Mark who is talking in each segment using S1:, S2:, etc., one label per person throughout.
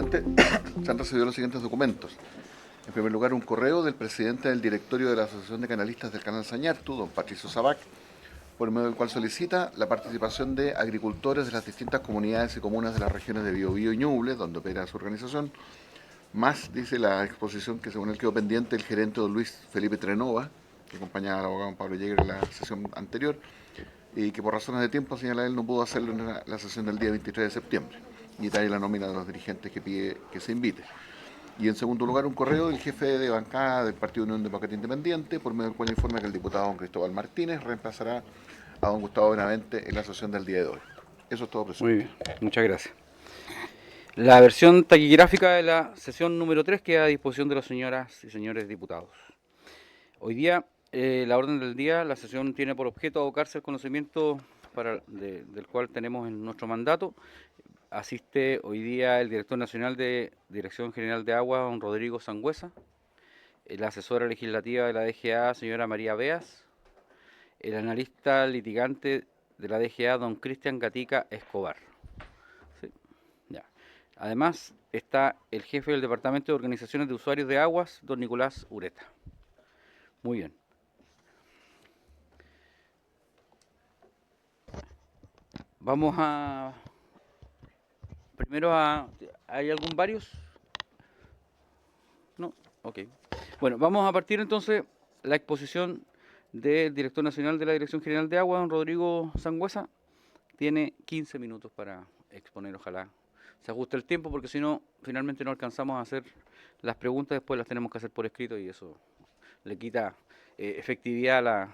S1: presidente, se han recibido los siguientes documentos. En primer lugar, un correo del presidente del directorio de la Asociación de Canalistas del Canal Sañartu, don Patricio Sabac, por medio del cual solicita la participación de agricultores de las distintas comunidades y comunas de las regiones de Biobío y Ñuble, donde opera su organización, más, dice la exposición que según él quedó pendiente el gerente don Luis Felipe Trenova, que acompañaba al abogado Pablo Jäger en la sesión anterior, y que por razones de tiempo, señala él, no pudo hacerlo en la sesión del día 23 de septiembre. Y detalle la nómina de los dirigentes que pide que se invite. Y en segundo lugar, un correo del jefe de bancada del Partido Unión Demócrata Independiente, por medio del cual informa que el diputado don Cristóbal Martínez reemplazará a don Gustavo Benavente en la sesión del día de hoy. Eso es todo, presidente.
S2: Muy bien, muchas gracias. La versión taquigráfica de la sesión número 3 queda a disposición de las señoras y señores diputados. Hoy día, la orden del día, la sesión tiene por objeto abocarse al conocimiento del cual tenemos en nuestro mandato. Asiste hoy día el director nacional de Dirección General de Agua, don Rodrigo Sangüesa, la asesora legislativa de la DGA, señora María Beas, el analista litigante de la DGA, don Cristian Gatica Escobar. Sí, ya. Además, está el jefe del Departamento de Organizaciones de Usuarios de Aguas, don Nicolás Ureta. Muy bien. Vamos a... Primero ¿hay algún varios? No, ok. Bueno, vamos a partir entonces la exposición del director nacional de la Dirección General de Agua, don Rodrigo Sangüesa. Tiene 15 minutos para exponer, ojalá se ajuste el tiempo, porque si no, finalmente no alcanzamos a hacer las preguntas, después las tenemos que hacer por escrito y eso le quita efectividad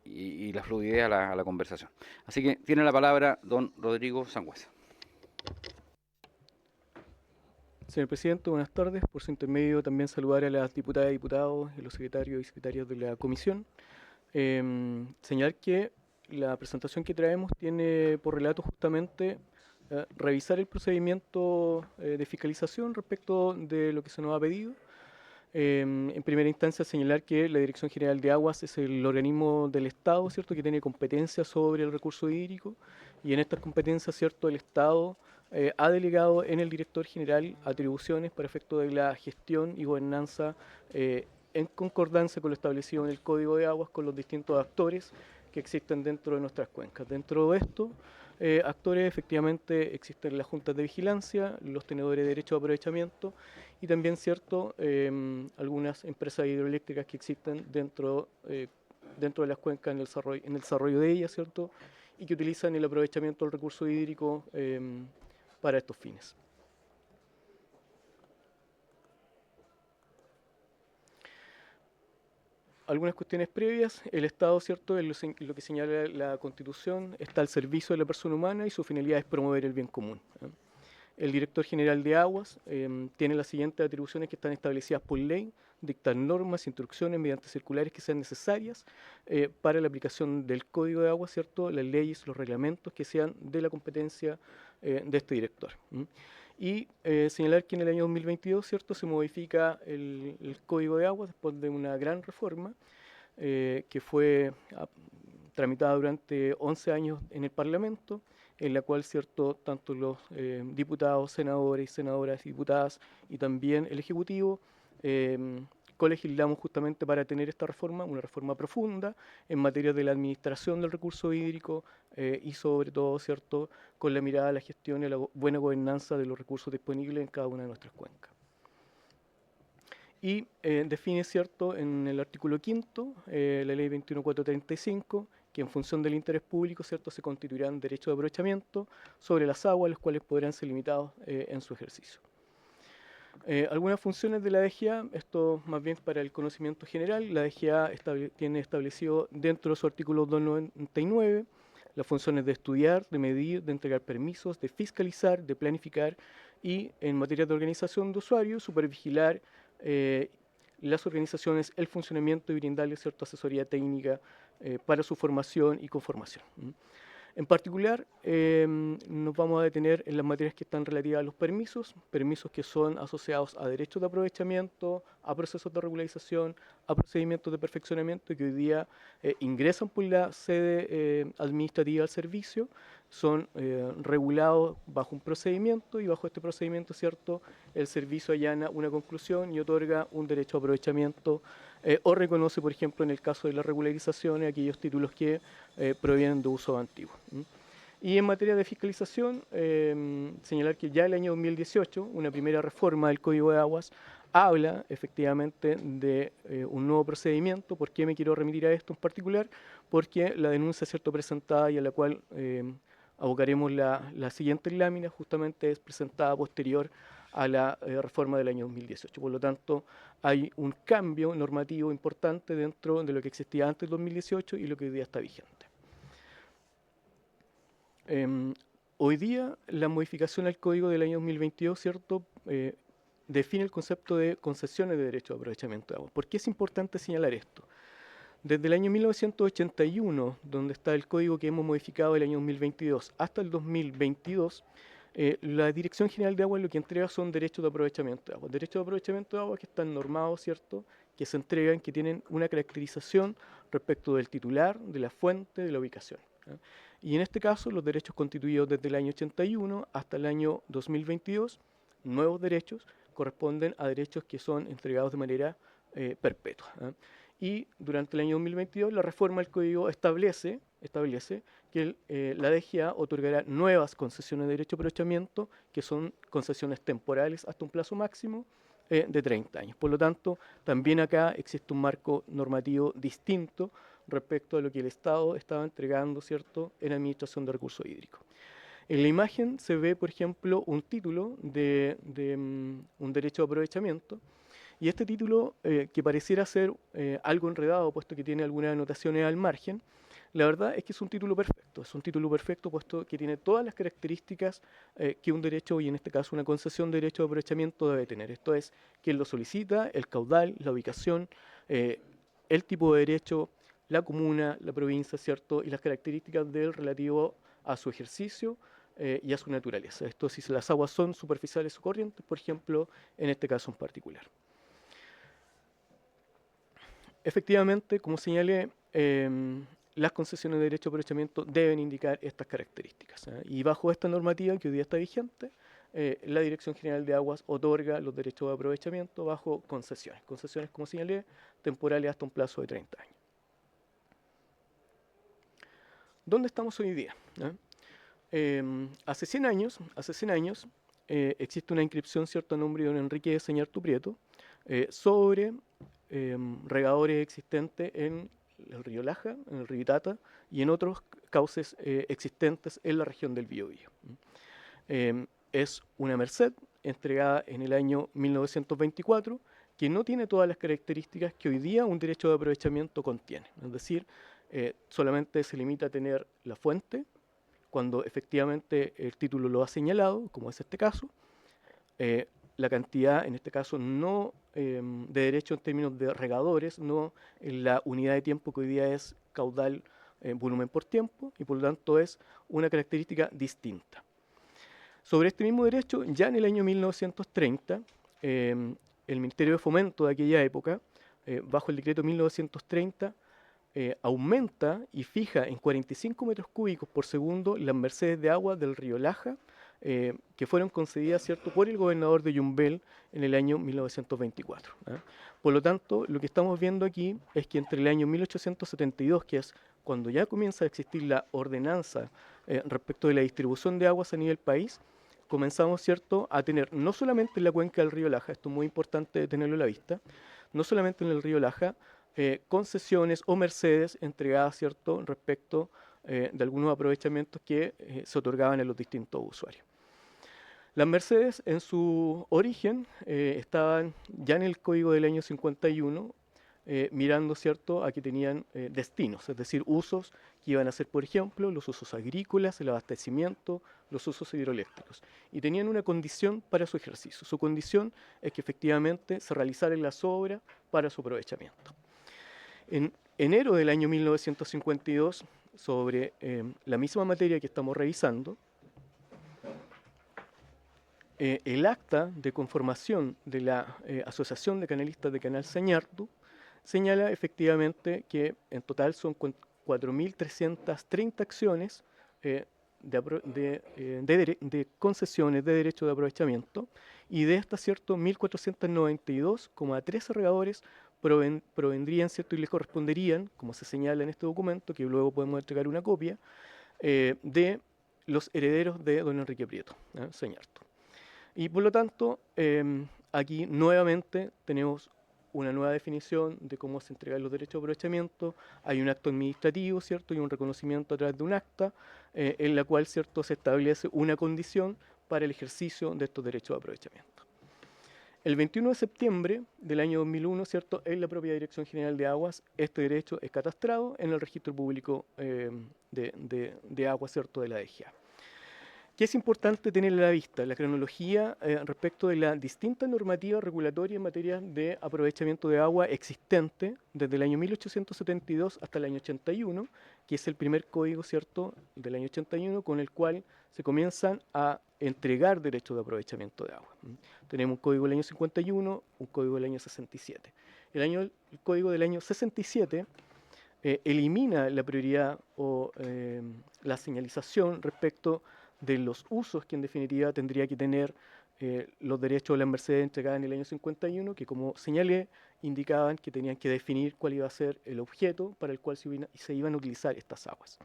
S2: y la fluidez a la conversación. Así que tiene la palabra don Rodrigo Sangüesa.
S3: Señor presidente, buenas tardes. Por su intermedio también saludar a las diputadas y diputados y los secretarios y secretarias de la comisión. Señalar que la presentación que traemos tiene por relato justamente revisar el procedimiento de fiscalización respecto de lo que se nos ha pedido. En primera instancia, señalar que la Dirección General de Aguas es el organismo del Estado, ¿cierto?, que tiene competencia sobre el recurso hídrico, y en estas competencias, ¿cierto?, el Estado ha delegado en el director general atribuciones para efecto de la gestión y gobernanza en concordancia con lo establecido en el Código de Aguas con los distintos actores que existen dentro de nuestras cuencas. Dentro de esto, actores efectivamente existen las juntas de vigilancia, los tenedores de derecho de aprovechamiento y también, cierto, algunas empresas hidroeléctricas que existen dentro de las cuencas en el desarrollo de ellas, cierto, y que utilizan el aprovechamiento del recurso hídrico para estos fines. Algunas cuestiones previas. El Estado, ¿cierto?, en lo que señala la Constitución, está al servicio de la persona humana y su finalidad es promover el bien común. El director general de Aguas tiene las siguientes atribuciones que están establecidas por ley: dictar normas, instrucciones mediante circulares que sean necesarias para la aplicación del Código de Aguas, ¿cierto?, las leyes, los reglamentos que sean de la competencia de este director. Y señalar que en el año 2022, ¿cierto?, se modifica el Código de Aguas después de una gran reforma que fue tramitada durante 11 años en el Parlamento, en la cual, cierto, tanto los diputados, senadores y senadoras, diputadas y también el Ejecutivo colegislamos justamente para tener esta reforma, una reforma profunda en materia de la administración del recurso hídrico y sobre todo, cierto, con la mirada a la gestión y a la buena gobernanza de los recursos disponibles en cada una de nuestras cuencas. Y define, cierto, en el artículo 5, la ley 21435, que en función del interés público, cierto, se constituirán derechos de aprovechamiento sobre las aguas, los cuales podrán ser limitados en su ejercicio. Algunas funciones de la DGA, esto más bien para el conocimiento general. La DGA tiene establecido dentro de su artículo 299 las funciones de estudiar, de medir, de entregar permisos, de fiscalizar, de planificar y, en materia de organización de usuarios, supervigilar las organizaciones, el funcionamiento y brindarles cierta asesoría técnica para su formación y conformación. En particular, nos vamos a detener en las materias que están relativas a los permisos que son asociados a derechos de aprovechamiento, a procesos de regularización, a procedimientos de perfeccionamiento que hoy día ingresan por la sede administrativa al servicio son regulados bajo un procedimiento y bajo este procedimiento, ¿cierto?, el servicio allana una conclusión y otorga un derecho a aprovechamiento o reconoce, por ejemplo, en el caso de las regularizaciones, aquellos títulos que provienen de uso antiguo. Y en materia de fiscalización, señalar que ya el año 2018, una primera reforma del Código de Aguas habla efectivamente de un nuevo procedimiento. ¿Por qué me quiero remitir a esto en particular? Porque la denuncia, ¿cierto?, presentada y a la cual abocaremos la siguiente lámina, justamente es presentada posterior a la reforma del año 2018. Por lo tanto, hay un cambio normativo importante dentro de lo que existía antes del 2018 y lo que hoy día está vigente. Hoy día la modificación al código del año 2022, ¿cierto?, define el concepto de concesiones de derecho de aprovechamiento de agua. ¿Por qué es importante señalar esto? Desde el año 1981, donde está el código que hemos modificado el año 2022, hasta el 2022, la Dirección General de Agua lo que entrega son derechos de aprovechamiento de agua. Derechos de aprovechamiento de agua que están normados, ¿cierto?, que se entregan, que tienen una caracterización respecto del titular, de la fuente, de la ubicación. Y en este caso, los derechos constituidos desde el año 81 hasta el año 2022, nuevos derechos, corresponden a derechos que son entregados de manera perpetua. Y durante el año 2022, la reforma del Código establece que la DGA otorgará nuevas concesiones de derecho de aprovechamiento, que son concesiones temporales hasta un plazo máximo de 30 años. Por lo tanto, también acá existe un marco normativo distinto respecto a lo que el Estado estaba entregando, ¿cierto?, en administración de recursos hídricos. En la imagen se ve, por ejemplo, un título de un derecho de aprovechamiento, y este título, que pareciera ser algo enredado, puesto que tiene algunas anotaciones al margen, la verdad es que es un título perfecto, puesto que tiene todas las características que un derecho, y en este caso una concesión de derecho de aprovechamiento, debe tener. Esto es, quién lo solicita, el caudal, la ubicación, el tipo de derecho, la comuna, la provincia, ¿cierto?, y las características del relativo a su ejercicio y a su naturaleza. Esto si las aguas son superficiales o corrientes, por ejemplo, en este caso en particular. Efectivamente, como señalé, las concesiones de derecho de aprovechamiento deben indicar estas características. Y bajo esta normativa que hoy día está vigente, la Dirección General de Aguas otorga los derechos de aprovechamiento bajo concesiones. Concesiones, como señalé, temporales hasta un plazo de 30 años. ¿Dónde estamos hoy día? Hace 100 años existe una inscripción, ¿cierto?, a nombre de don Enrique de Sañartu Prieto sobre regadores existentes en el río Laja, en el río Itata y en otros cauces existentes en la región del Biobío. Es una merced entregada en el año 1924 que no tiene todas las características que hoy día un derecho de aprovechamiento contiene. Es decir, solamente se limita a tener la fuente, cuando efectivamente el título lo ha señalado, como es este caso, la cantidad, en este caso, no de derecho en términos de regadores, no en la unidad de tiempo que hoy día es caudal, volumen por tiempo, y por lo tanto es una característica distinta. Sobre este mismo derecho, ya en el año 1930, el Ministerio de Fomento de aquella época, bajo el decreto 1930, aumenta y fija en 45 metros cúbicos por segundo las mercedes de agua del río Laja, que fueron concedidas, ¿cierto?, por el gobernador de Yumbel en el año 1924. Por lo tanto, lo que estamos viendo aquí es que entre el año 1872, que es cuando ya comienza a existir la ordenanza respecto de la distribución de aguas a nivel país, comenzamos, ¿cierto?, a tener no solamente en la cuenca del río Laja, esto es muy importante tenerlo a la vista, no solamente en el río Laja, concesiones o mercedes entregadas, ¿cierto?, respecto de algunos aprovechamientos que se otorgaban a los distintos usuarios. Las mercedes en su origen estaban ya en el código del año 51, mirando, ¿cierto?, a que tenían destinos, es decir, usos que iban a ser, por ejemplo, los usos agrícolas, el abastecimiento, los usos hidroeléctricos. Y tenían una condición para su ejercicio. Su condición es que efectivamente se realizaran las obras para su aprovechamiento. En enero del año 1952, sobre la misma materia que estamos revisando, el acta de conformación de la Asociación de Canalistas de Canal Sañartu señala efectivamente que en total son 4.330 acciones de concesiones de derecho de aprovechamiento, y de estas, ¿cierto?, 1.492,13 regadores provendrían, ¿cierto?, y les corresponderían, como se señala en este documento, que luego podemos entregar una copia, de los herederos de don Enrique Prieto, Sañartu. Y por lo tanto, aquí nuevamente tenemos una nueva definición de cómo se entregan los derechos de aprovechamiento. Hay un acto administrativo, ¿cierto?, y un reconocimiento a través de un acta, en la cual, ¿cierto?, se establece una condición para el ejercicio de estos derechos de aprovechamiento. El 21 de septiembre del año 2001, ¿cierto?, en la propia Dirección General de Aguas, este derecho es catastrado en el registro público de aguas, ¿cierto?, de la DGA. ¿Qué es importante tener a la vista? La cronología respecto de la distinta normativa regulatoria en materia de aprovechamiento de agua existente desde el año 1872 hasta el año 81, que es el primer código, ¿cierto?, del año 81, con el cual se comienzan a entregar derechos de aprovechamiento de agua. Tenemos un código del año 51, un código del año 67. El código del año 67 elimina la prioridad o la señalización respecto de los usos que en definitiva tendría que tener los derechos de la Merced entregadas en el año 51, que como señalé, indicaban que tenían que definir cuál iba a ser el objeto para el cual se iban a utilizar estas aguas.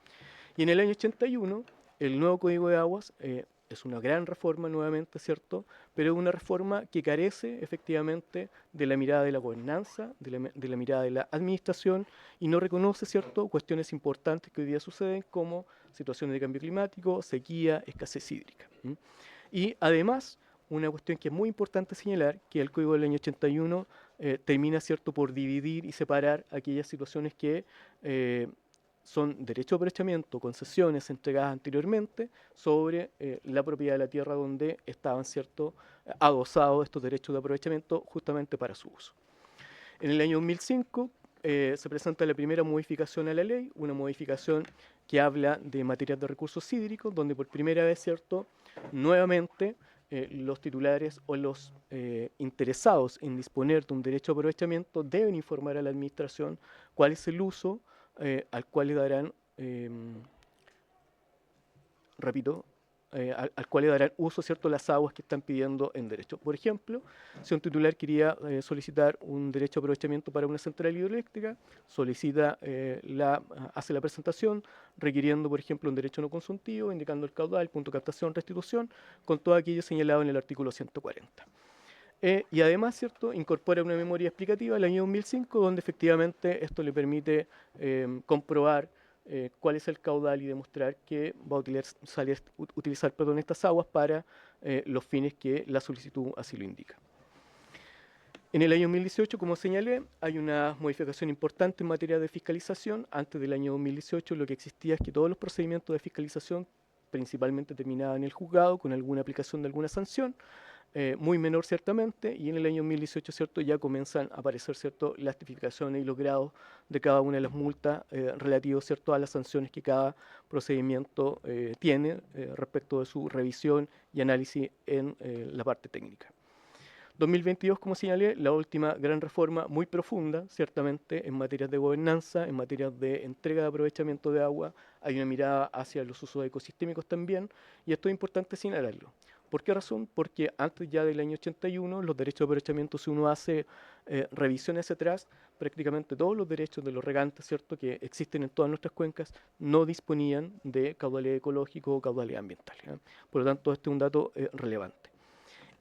S3: Y en el año 81, el nuevo Código de Aguas es una gran reforma nuevamente, ¿cierto? Pero es una reforma que carece efectivamente de la mirada de la gobernanza, de la mirada de la administración, y no reconoce, ¿cierto?, cuestiones importantes que hoy día suceden como situaciones de cambio climático, sequía, escasez hídrica. Y además, una cuestión que es muy importante señalar, que el Código del año 81 termina, ¿cierto?, por dividir y separar aquellas situaciones que son derechos de aprovechamiento, concesiones entregadas anteriormente sobre la propiedad de la tierra donde estaban, ¿cierto?, adosados estos derechos de aprovechamiento justamente para su uso. En el año 2005 se presenta la primera modificación a la ley, una modificación que habla de materias de recursos hídricos, donde por primera vez, ¿cierto?, nuevamente los titulares o los interesados en disponer de un derecho de aprovechamiento deben informar a la administración cuál es el uso al cual le darán, al cual le darán uso, ¿cierto?, las aguas que están pidiendo en derecho. Por ejemplo, si un titular quería solicitar un derecho de aprovechamiento para una central hidroeléctrica, hace la presentación requiriendo, por ejemplo, un derecho no consultivo, indicando el caudal, punto de captación, restitución, con todo aquello señalado en el artículo 140. Y además, ¿cierto?, incorpora una memoria explicativa del año 2005, donde efectivamente esto le permite comprobar cuál es el caudal y demostrar que va a utilizar estas aguas para los fines que la solicitud así lo indica. En el año 2018, como señalé, hay una modificación importante en materia de fiscalización. Antes del año 2018 lo que existía es que todos los procedimientos de fiscalización principalmente terminaban en el juzgado con alguna aplicación de alguna sanción, muy menor ciertamente, y en el año 2018, ¿cierto?, ya comienzan a aparecer, ¿cierto?, las tipificaciones y los grados de cada una de las multas relativos, ¿cierto?, a las sanciones que cada procedimiento tiene respecto de su revisión y análisis en la parte técnica. 2022, como señalé, la última gran reforma muy profunda, ciertamente, en materias de gobernanza, en materias de entrega de aprovechamiento de agua, hay una mirada hacia los usos ecosistémicos también, y esto es importante señalarlo. ¿Por qué razón? Porque antes ya del año 81, los derechos de aprovechamiento, si uno hace revisiones hacia atrás, prácticamente todos los derechos de los regantes, ¿cierto?, que existen en todas nuestras cuencas, no disponían de caudalidad ecológica o caudalidad ambiental. Por lo tanto, este es un dato relevante.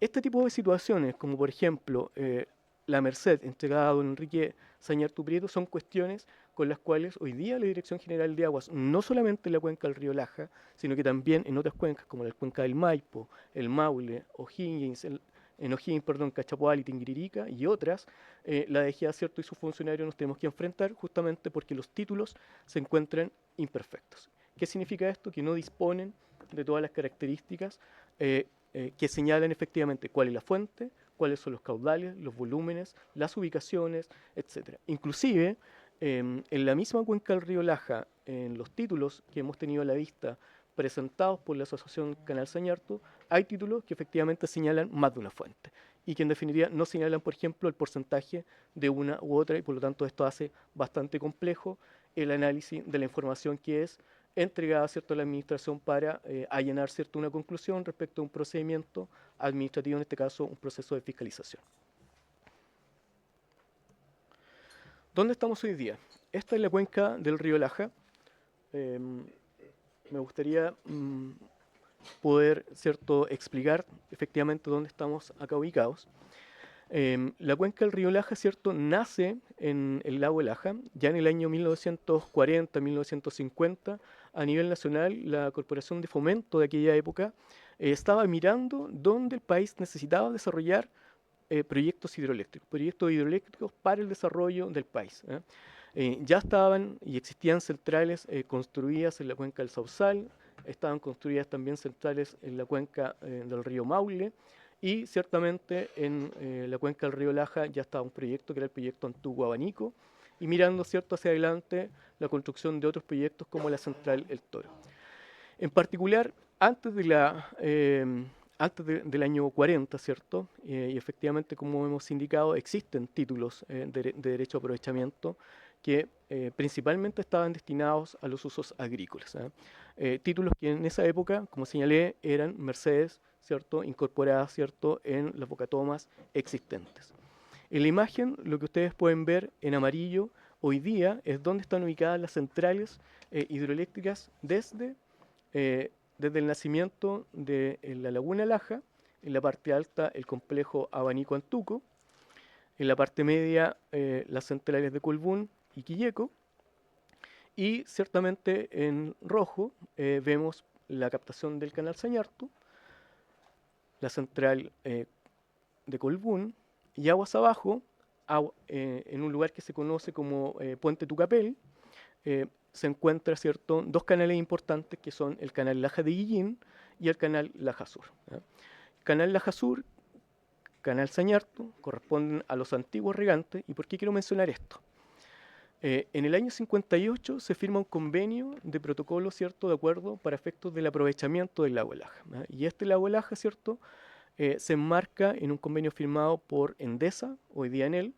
S3: Este tipo de situaciones, como por ejemplo la Merced entregada a don Enrique Sañartu Prieto, son cuestiones con las cuales hoy día la Dirección General de Aguas, no solamente en la cuenca del río Laja, sino que también en otras cuencas como la cuenca del Maipo, el Maule, O'Higgins, Cachapoal y Tinguiririca y otras, la DGA, ¿cierto?, y sus funcionarios nos tenemos que enfrentar justamente porque los títulos se encuentran imperfectos. ¿Qué significa esto? Que no disponen de todas las características que señalan efectivamente cuál es la fuente, cuáles son los caudales, los volúmenes, las ubicaciones, etc. Inclusive, en la misma cuenca del río Laja, en los títulos que hemos tenido a la vista presentados por la Asociación Canal Sañartu, hay títulos que efectivamente señalan más de una fuente y que en definitiva no señalan, por ejemplo, el porcentaje de una u otra, y por lo tanto esto hace bastante complejo el análisis de la información que es entregada, ¿cierto?, a la administración para allanar, ¿cierto?, una conclusión respecto a un procedimiento administrativo, en este caso un proceso de fiscalización. ¿Dónde estamos hoy día? Esta es la cuenca del río Laja. Me gustaría poder, ¿cierto?, explicar efectivamente dónde estamos acá ubicados. La cuenca del río Laja, ¿cierto?, nace en el lago Laja. Ya en el año 1940-1950, a nivel nacional, la Corporación de Fomento de aquella época estaba mirando dónde el país necesitaba desarrollar proyectos hidroeléctricos para el desarrollo del país. Ya estaban y existían centrales construidas en la cuenca del Sauzal, estaban construidas también centrales en la cuenca del río Maule, y ciertamente en la cuenca del río Laja ya estaba un proyecto que era el proyecto Antuco-Abanico, y mirando, ¿cierto?, hacia adelante la construcción de otros proyectos como la central El Toro. En particular, antes del año 40, ¿cierto? Y efectivamente, como hemos indicado, existen títulos de derecho a aprovechamiento que principalmente estaban destinados a los usos agrícolas. Títulos que en esa época, como señalé, eran mercedes, ¿cierto?, incorporadas, ¿cierto?, en las bocatomas existentes. En la imagen, lo que ustedes pueden ver en amarillo hoy día es dónde están ubicadas las centrales hidroeléctricas desde el nacimiento de la laguna Laja, en la parte alta el complejo Abanico-Antuco, en la parte media las centrales de Colbún y Quilleco, y ciertamente en rojo vemos la captación del canal Sañartu, la central de Colbún, y aguas abajo, en un lugar que se conoce como Puente Tucapel, se encuentran, ¿cierto?, dos canales importantes que son el canal Laja de Guillín y el canal Laja Sur. El canal Laja Sur, canal Sañartu, corresponden a los antiguos regantes. ¿Y por qué quiero mencionar esto? En el año 58 se firma un convenio de protocolo, ¿cierto?, de acuerdo para efectos del aprovechamiento del lago Laja. Y este lago Laja, ¿cierto?, se enmarca en un convenio firmado por Endesa, hoy día Enel,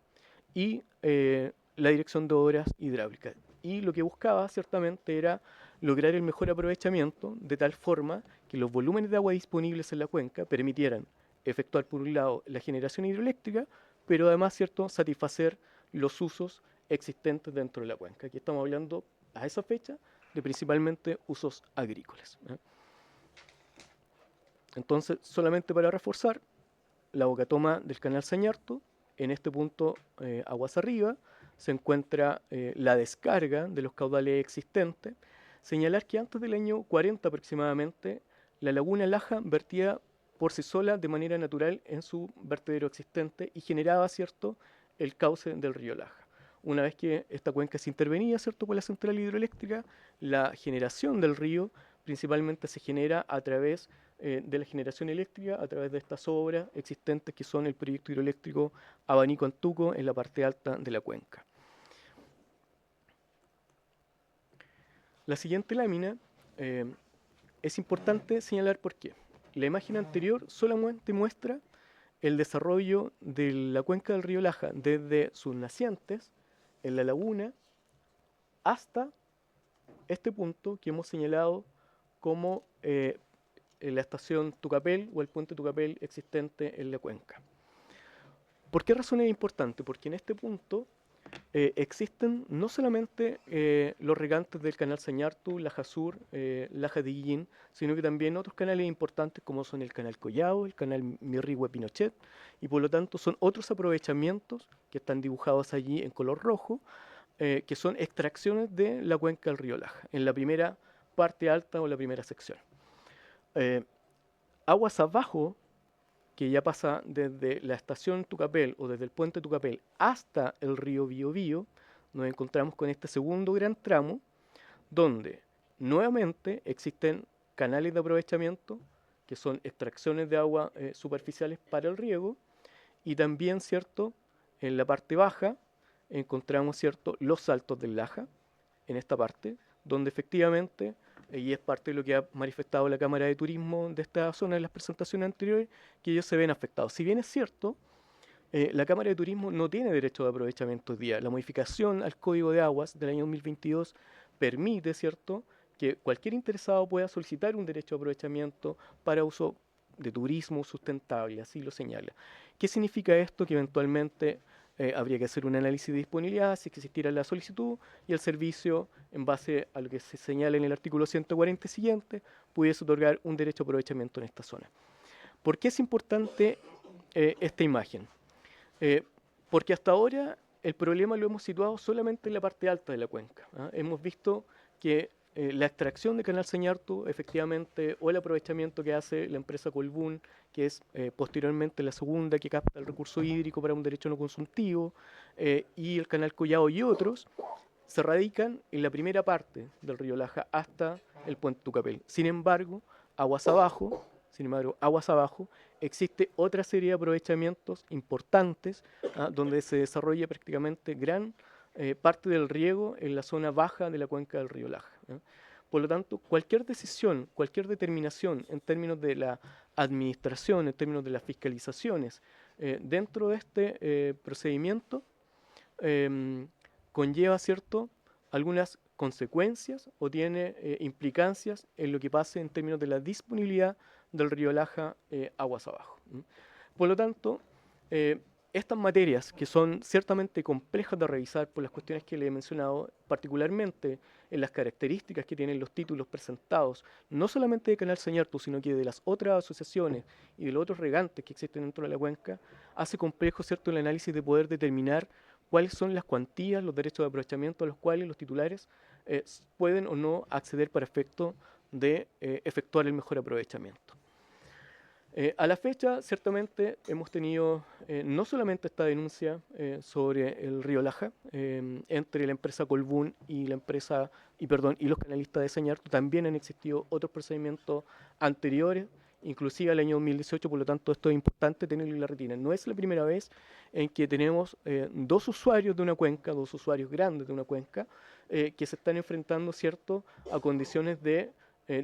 S3: y la Dirección de Obras Hidráulicas. Y lo que buscaba ciertamente era lograr el mejor aprovechamiento de tal forma que los volúmenes de agua disponibles en la cuenca permitieran efectuar por un lado la generación hidroeléctrica, pero además, ¿cierto?, satisfacer los usos existentes dentro de la cuenca. Aquí estamos hablando a esa fecha de principalmente usos agrícolas. Entonces, solamente para reforzar, la bocatoma del canal Sañartu, en este punto aguas arriba, se encuentra la descarga de los caudales existentes. Señalar que antes del año 40 aproximadamente, la laguna Laja vertía por sí sola de manera natural en su vertedero existente y generaba, ¿cierto?, el cauce del río Laja. Una vez que esta cuenca se intervenía, ¿cierto?, por la central hidroeléctrica, la generación del río principalmente se genera a través de la generación eléctrica, a través de estas obras existentes que son el proyecto hidroeléctrico Abanico-Antuco en la parte alta de la cuenca. La siguiente lámina es importante señalar por qué. La imagen anterior solamente muestra el desarrollo de la cuenca del río Laja desde sus nacientes en la laguna hasta este punto que hemos señalado como la estación Tucapel o el puente Tucapel existente en la cuenca. ¿Por qué razón es importante? Porque en este punto existen no solamente los regantes del canal Sañartu, Laja Sur, Laja de Guillín, sino que también otros canales importantes como son el canal Collao, el canal Mirrigüe-Pinochet, y por lo tanto son otros aprovechamientos que están dibujados allí en color rojo, que son extracciones de la cuenca del río Laja, en la primera parte alta o la primera sección. Aguas abajo, que ya pasa desde la estación Tucapel o desde el puente Tucapel hasta el río Biobío, nos encontramos con este segundo gran tramo, donde nuevamente existen canales de aprovechamiento, que son extracciones de agua superficiales para el riego, y también, ¿cierto?, en la parte baja encontramos, ¿cierto?, los saltos del Laja, en esta parte, donde efectivamente, y es parte de lo que ha manifestado la Cámara de Turismo de esta zona en las presentaciones anteriores, que ellos se ven afectados. Si bien es cierto, la Cámara de Turismo no tiene derecho de aprovechamiento hoy día. La modificación al Código de Aguas del año 2022 permite, ¿cierto?, que cualquier interesado pueda solicitar un derecho de aprovechamiento para uso de turismo sustentable, así lo señala. ¿Qué significa esto? Que eventualmente habría que hacer un análisis de disponibilidad si existiera la solicitud y el servicio, en base a lo que se señala en el artículo 140 siguiente, pudiese otorgar un derecho de aprovechamiento en esta zona. ¿Por qué es importante esta imagen? Porque hasta ahora el problema lo hemos situado solamente en la parte alta de la cuenca. Hemos visto que la extracción de Canal Sañartu, efectivamente, o el aprovechamiento que hace la empresa Colbún, que es posteriormente la segunda que capta el recurso hídrico para un derecho no consultivo, y el Canal Collao y otros, se radican en la primera parte del río Laja hasta el puente Tucapel. Sin embargo, aguas abajo, existe otra serie de aprovechamientos importantes donde se desarrolla prácticamente gran parte del riego en la zona baja de la cuenca del río Laja. Por lo tanto, cualquier decisión, cualquier determinación en términos de la administración, en términos de las fiscalizaciones dentro de este procedimiento, conlleva, ¿cierto?, algunas consecuencias o tiene implicancias en lo que pase en términos de la disponibilidad del río Laja aguas abajo. Por lo tanto, estas materias, que son ciertamente complejas de revisar por las cuestiones que le he mencionado, particularmente en las características que tienen los títulos presentados, no solamente de Canal Sañartu, sino que de las otras asociaciones y de los otros regantes que existen dentro de la cuenca, hace complejo, ¿cierto?, el análisis de poder determinar cuáles son las cuantías, los derechos de aprovechamiento a los cuales los titulares pueden o no acceder para efecto de efectuar el mejor aprovechamiento. A la fecha, ciertamente, hemos tenido no solamente esta denuncia sobre el río Laja entre la empresa Colbún y la empresa, y los canalistas de Sañartu, también han existido otros procedimientos anteriores, inclusive al año 2018, por lo tanto esto es importante tenerlo en la retina. No es la primera vez en que tenemos dos usuarios de una cuenca, dos usuarios grandes de una cuenca, que se están enfrentando, ¿cierto?, a condiciones de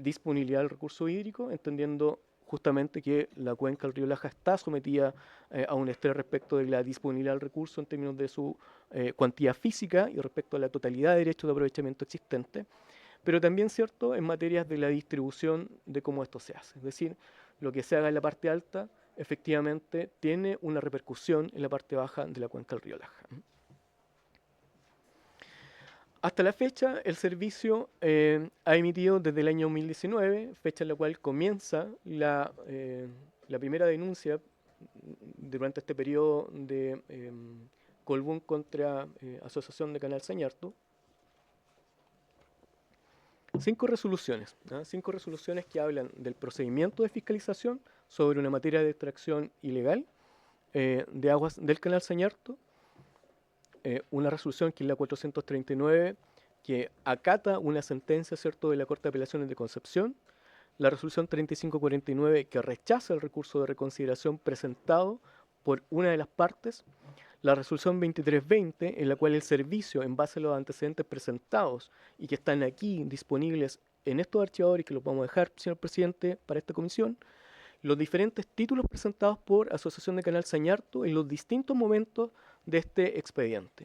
S3: disponibilidad del recurso hídrico, entendiendo justamente que la cuenca del río Laja está sometida a un estrés respecto de la disponibilidad del recurso en términos de su cuantía física y respecto a la totalidad de derechos de aprovechamiento existente, pero también, cierto, en materias de la distribución de cómo esto se hace. Es decir, lo que se haga en la parte alta efectivamente tiene una repercusión en la parte baja de la cuenca del río Laja. Hasta la fecha, el servicio ha emitido desde el año 2019, fecha en la cual comienza la primera denuncia durante este periodo de Colbún contra Asociación de Canal Sañartu. 5 resoluciones, ¿no? 5 resoluciones que hablan del procedimiento de fiscalización sobre una materia de extracción ilegal de aguas del Canal Sañartu. Una resolución que es la 439, que acata una sentencia, ¿cierto?, de la Corte de Apelaciones de Concepción. La resolución 3549, que rechaza el recurso de reconsideración presentado por una de las partes. La resolución 2320, en la cual el servicio, en base a los antecedentes presentados y que están aquí disponibles en estos archivadores, que los vamos a dejar, señor presidente, para esta comisión, los diferentes títulos presentados por Asociación de Canal Sañartu en los distintos momentos de este expediente,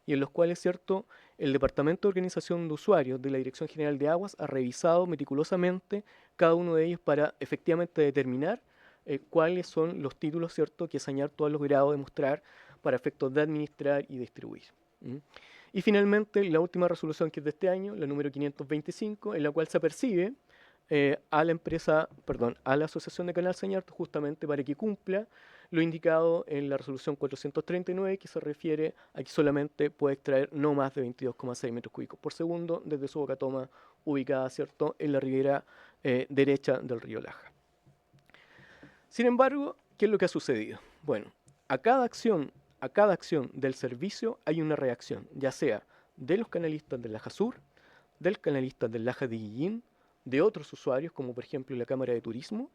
S3: y en los cuales, cierto, el Departamento de Organización de Usuarios de la Dirección General de Aguas ha revisado meticulosamente cada uno de ellos para efectivamente determinar cuáles son los títulos, cierto, que Sañartu ha logrado demostrar para efectos de administrar y distribuir. Y finalmente, la última resolución, que es de este año, la número 525, en la cual se apercibe a la Asociación de Canal Sañartu justamente para que cumpla lo indicado en la resolución 439, que se refiere a que solamente puede extraer no más de 22,6 metros cúbicos por segundo desde su boca toma ubicada, ¿cierto?, en la ribera derecha del río Laja. Sin embargo, ¿qué es lo que ha sucedido? Bueno, a cada acción del servicio hay una reacción, ya sea de los canalistas del Laja Sur, del canalista del Laja de Guillín, de otros usuarios, como por ejemplo la Cámara de Turismo,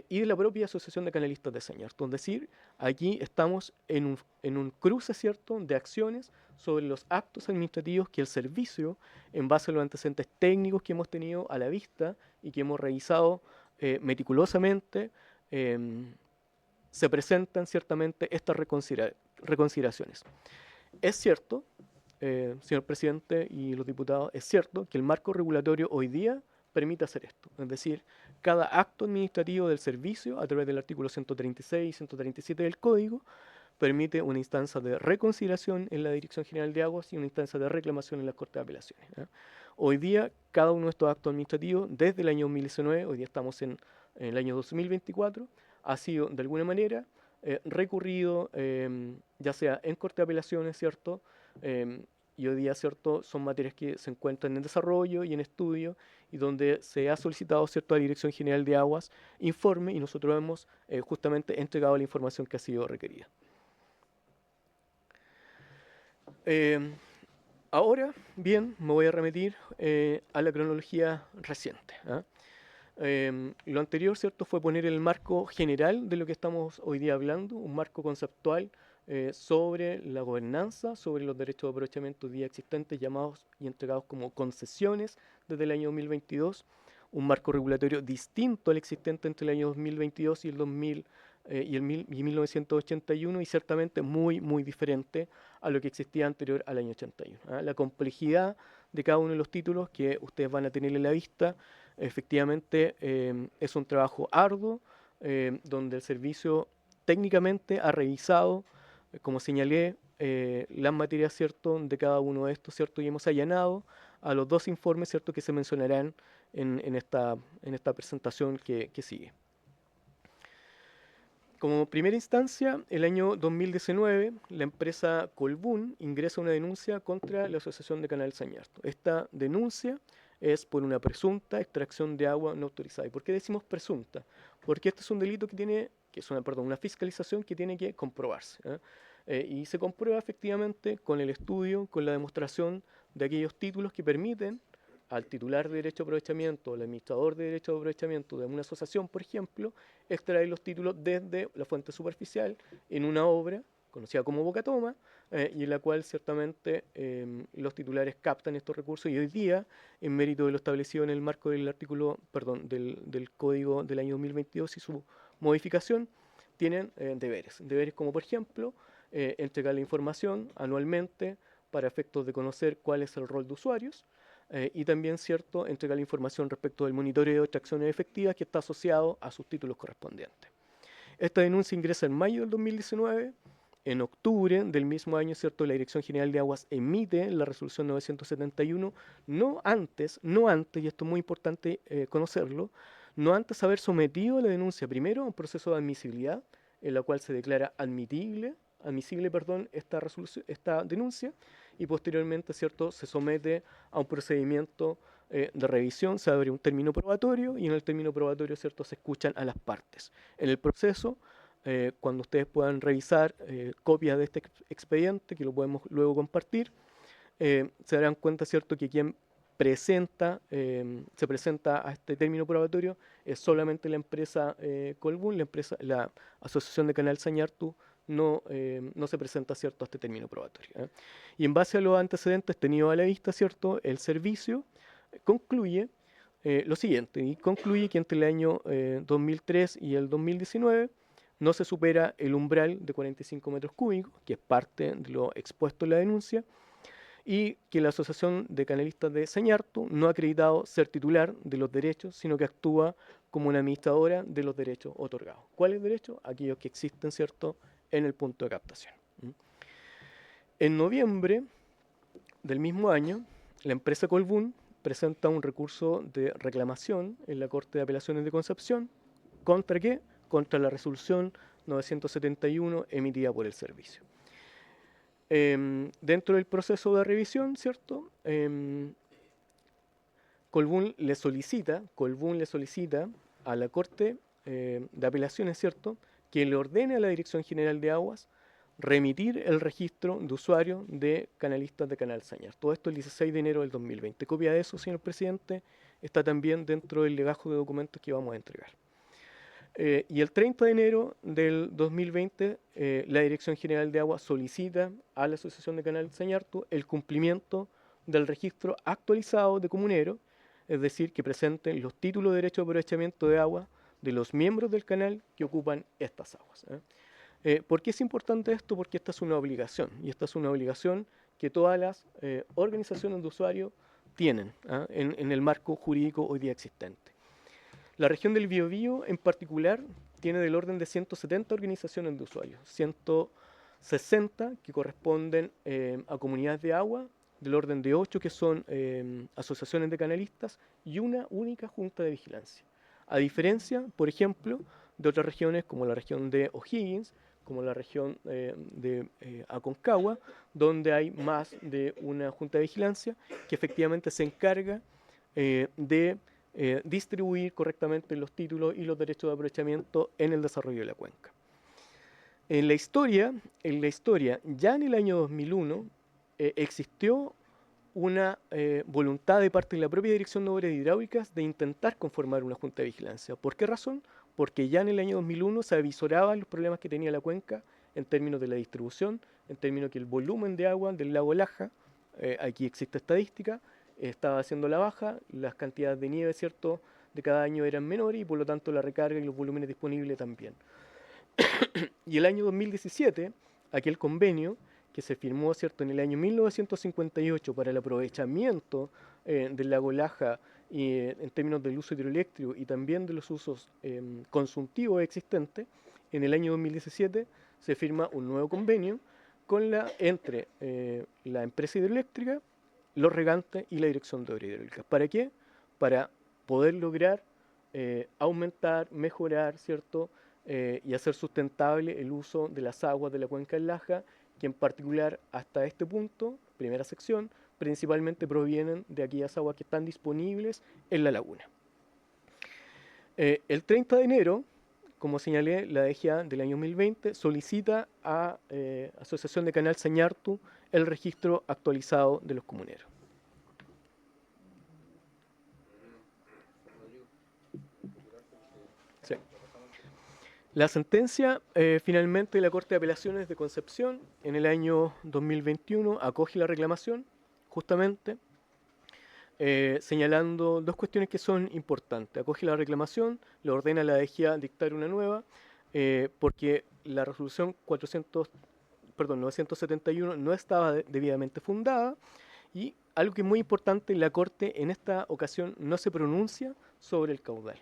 S3: y de la propia Asociación de Canalistas de Sañartu. Es decir, aquí estamos en un cruce, ¿cierto?, de acciones sobre los actos administrativos que el servicio, en base a los antecedentes técnicos que hemos tenido a la vista y que hemos revisado meticulosamente, se presentan ciertamente estas reconsideraciones. Es cierto, señor presidente y los diputados, es cierto que el marco regulatorio hoy día permite hacer esto. Es decir, cada acto administrativo del servicio, a través del artículo 136 y 137 del Código, permite una instancia de reconciliación en la Dirección General de Aguas y una instancia de reclamación en las Cortes de Apelaciones. Hoy día, cada uno de estos actos administrativos, desde el año 2019, hoy día estamos en el año 2024, ha sido de alguna manera recurrido, ya sea en Corte de Apelaciones, ¿cierto? Y hoy día, ¿cierto? Son materias que se encuentran en desarrollo y en estudio y donde se ha solicitado, ¿cierto?, a la Dirección General de Aguas informe y nosotros hemos justamente entregado la información que ha sido requerida. Ahora, bien, me voy a remitir a la cronología reciente. Lo anterior, ¿cierto?, fue poner el marco general de lo que estamos hoy día hablando, un marco conceptual sobre la gobernanza, sobre los derechos de aprovechamiento hoy día existentes, llamados y entregados como concesiones desde el año 2022, un marco regulatorio distinto al existente entre el año 2022 y el 1981 y ciertamente muy, muy diferente a lo que existía anterior al año 81. La complejidad de cada uno de los títulos que ustedes van a tener en la vista, efectivamente es un trabajo arduo, donde el servicio técnicamente ha revisado, como señalé, las materias, ¿cierto?, de cada uno de estos, ¿cierto?, y hemos allanado a los dos informes, ¿cierto?, que se mencionarán en esta presentación que sigue. Como primera instancia, el año 2019, la empresa Colbún ingresa una denuncia contra la Asociación de Canal Sañarto. Esta denuncia es por una presunta extracción de agua no autorizada. ¿Y por qué decimos presunta? Porque este es un delito que es una fiscalización que tiene que comprobarse. Y se comprueba efectivamente con el estudio, con la demostración de aquellos títulos que permiten al titular de derecho de aprovechamiento o al administrador de derecho de aprovechamiento de una asociación, por ejemplo, extraer los títulos desde la fuente superficial en una obra conocida como boca toma, y en la cual ciertamente los titulares captan estos recursos y hoy día, en mérito de lo establecido en el marco del artículo, del Código del año 2022 y su modificación, tienen deberes como por ejemplo entregar la información anualmente para efectos de conocer cuál es el rol de usuarios, y también, ¿cierto?, entregar la información respecto del monitoreo de extracciones efectivas que está asociado a sus títulos correspondientes. Esta denuncia ingresa en mayo del 2019. En octubre del mismo año, ¿cierto?, la Dirección General de Aguas emite la resolución 971, no antes, y esto es muy importante conocerlo, no antes haber sometido la denuncia primero a un proceso de admisibilidad, en la cual se declara admisible, esta denuncia, y posteriormente, ¿cierto?, se somete a un procedimiento de revisión, se abre un término probatorio y en el término probatorio, ¿cierto?, se escuchan a las partes. En el proceso, cuando ustedes puedan revisar copias de este expediente, que lo podemos luego compartir, se darán cuenta, ¿cierto?, que quien se presenta a este término probatorio es solamente la empresa Colbún, la Asociación de Canal Sañartu no se presenta, ¿cierto?, a este término probatorio. Y en base a los antecedentes tenidos a la vista, ¿cierto?, el servicio concluye lo siguiente, y concluye que entre el año 2003 y el 2019 no se supera el umbral de 45 metros cúbicos, que es parte de lo expuesto en la denuncia, y que la Asociación de Canalistas de Sañartu no ha acreditado ser titular de los derechos, sino que actúa como una administradora de los derechos otorgados. ¿Cuáles derechos? Aquellos que existen, ¿cierto?, en el punto de captación. En noviembre del mismo año, la empresa Colbún presenta un recurso de reclamación en la Corte de Apelaciones de Concepción. ¿Contra qué? Contra la resolución 971 emitida por el servicio. Dentro del proceso de revisión, ¿cierto?, Colbún le solicita a la Corte de Apelaciones, ¿cierto?, que le ordene a la Dirección General de Aguas remitir el registro de usuarios de canalistas de Canal Sañar. Todo esto el 16 de enero del 2020. Copia de eso, señor presidente, está también dentro del legajo de documentos que vamos a entregar. Y el 30 de enero del 2020, la Dirección General de Aguas solicita a la Asociación de Canal Sañartu el cumplimiento del registro actualizado de comunero, es decir, que presenten los títulos de derecho de aprovechamiento de agua de los miembros del canal que ocupan estas aguas. ¿Por qué es importante esto? Porque esta es una obligación, y esta es una obligación que todas las organizaciones de usuarios tienen en el marco jurídico hoy día existente. La región del Biobío en particular tiene del orden de 170 organizaciones de usuarios, 160 que corresponden a comunidades de agua, del orden de 8 que son asociaciones de canalistas y una única junta de vigilancia. A diferencia, por ejemplo, de otras regiones como la región de O'Higgins, como la región de Aconcagua, donde hay más de una junta de vigilancia que efectivamente se encarga de distribuir correctamente los títulos y los derechos de aprovechamiento en el desarrollo de la cuenca. En la historia, ya en el año 2001, existió una voluntad de parte de la propia Dirección de Obras Hidráulicas de intentar conformar una junta de vigilancia. ¿Por qué razón? Porque ya en el año 2001 se avisoraban los problemas que tenía la cuenca en términos de la distribución, en términos que el volumen de agua del lago Laja, aquí existe estadística, estaba haciendo la baja, las cantidades de nieve, ¿cierto?, de cada año eran menores y por lo tanto la recarga y los volúmenes disponibles también. Y el año 2017, aquel convenio que se firmó, ¿cierto?, en el año 1958 para el aprovechamiento del lago Laja y, en términos del uso hidroeléctrico y también de los usos consumtivos existentes, en el año 2017 se firma un nuevo convenio entre la empresa hidroeléctrica, los regantes y la Dirección de Obras Hidráulicas. ¿Para qué? Para poder lograr aumentar, mejorar, ¿cierto?, y hacer sustentable el uso de las aguas de la cuenca del Laja, que en particular hasta este punto, primera sección, principalmente provienen de aquellas aguas que están disponibles en la laguna. El 30 de enero, como señalé, la DGA del año 2020 solicita a Asociación de Canal Sañartu el registro actualizado de los comuneros. Sí. La sentencia finalmente de la Corte de Apelaciones de Concepción en el año 2021 acoge la reclamación justamente señalando dos cuestiones que son importantes. Acoge la reclamación, le ordena a la DGA dictar una nueva porque la resolución 971 no estaba debidamente fundada y algo que es muy importante, la Corte en esta ocasión no se pronuncia sobre el caudal.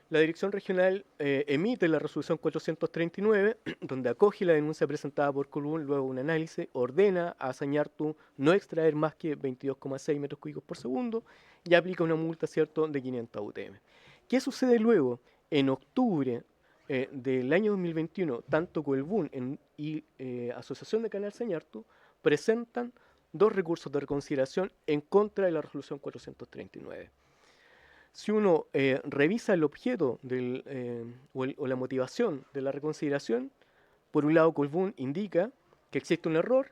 S3: La Dirección Regional emite la resolución 439, donde acoge la denuncia presentada por Colbún, luego un análisis, ordena a Sañartu no extraer más que 22,6 metros cúbicos por segundo y aplica una multa, ¿cierto?, de 500 UTM. ¿Qué sucede luego? En octubre del año 2021, tanto Colbún y Asociación de Canal Sañartu presentan dos recursos de reconsideración en contra de la resolución 439. Si uno revisa el objeto o la motivación de la reconsideración, por un lado Colbún indica que existe un error,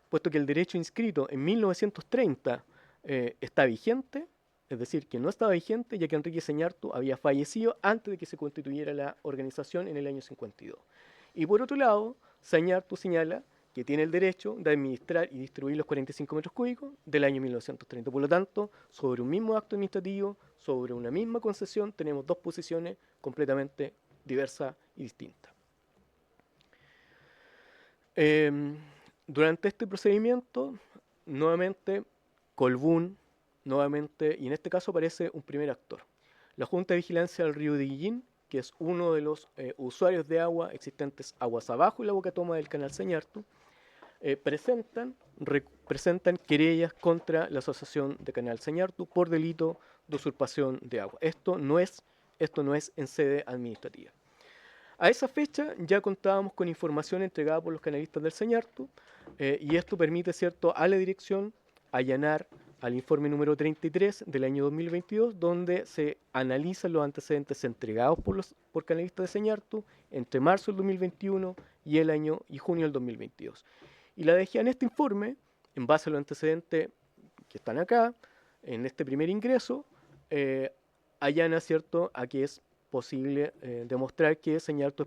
S3: puesto que el derecho inscrito en 1930 está vigente, es decir, que no estaba vigente ya que Enrique Sañartu había fallecido antes de que se constituyera la organización en el año 52. Y por otro lado, Sañartu señala que tiene el derecho de administrar y distribuir los 45 metros cúbicos del año 1930. Por lo tanto, sobre un mismo acto administrativo, sobre una misma concesión, tenemos dos posiciones completamente diversas y distintas. Durante este procedimiento, nuevamente, Colbún, y en este caso aparece un primer actor. La Junta de Vigilancia del Río de Guillín, que es uno de los usuarios de agua existentes aguas abajo en la boca toma del canal Sañartu, presentan querellas contra la Asociación de Canal Sañartu por delito de usurpación de agua. Esto no es en sede administrativa. A esa fecha ya contábamos con información entregada por los canalistas del Sañartu y esto permite, ¿cierto?, a la dirección allanar al informe número 33 del año 2022, donde se analizan los antecedentes entregados por canalistas de Sañartu entre marzo del 2021 y junio del 2022. Y la DGA en este informe, en base a los antecedentes que están acá, en este primer ingreso, allana, ¿cierto?, a que es posible demostrar que Sañartu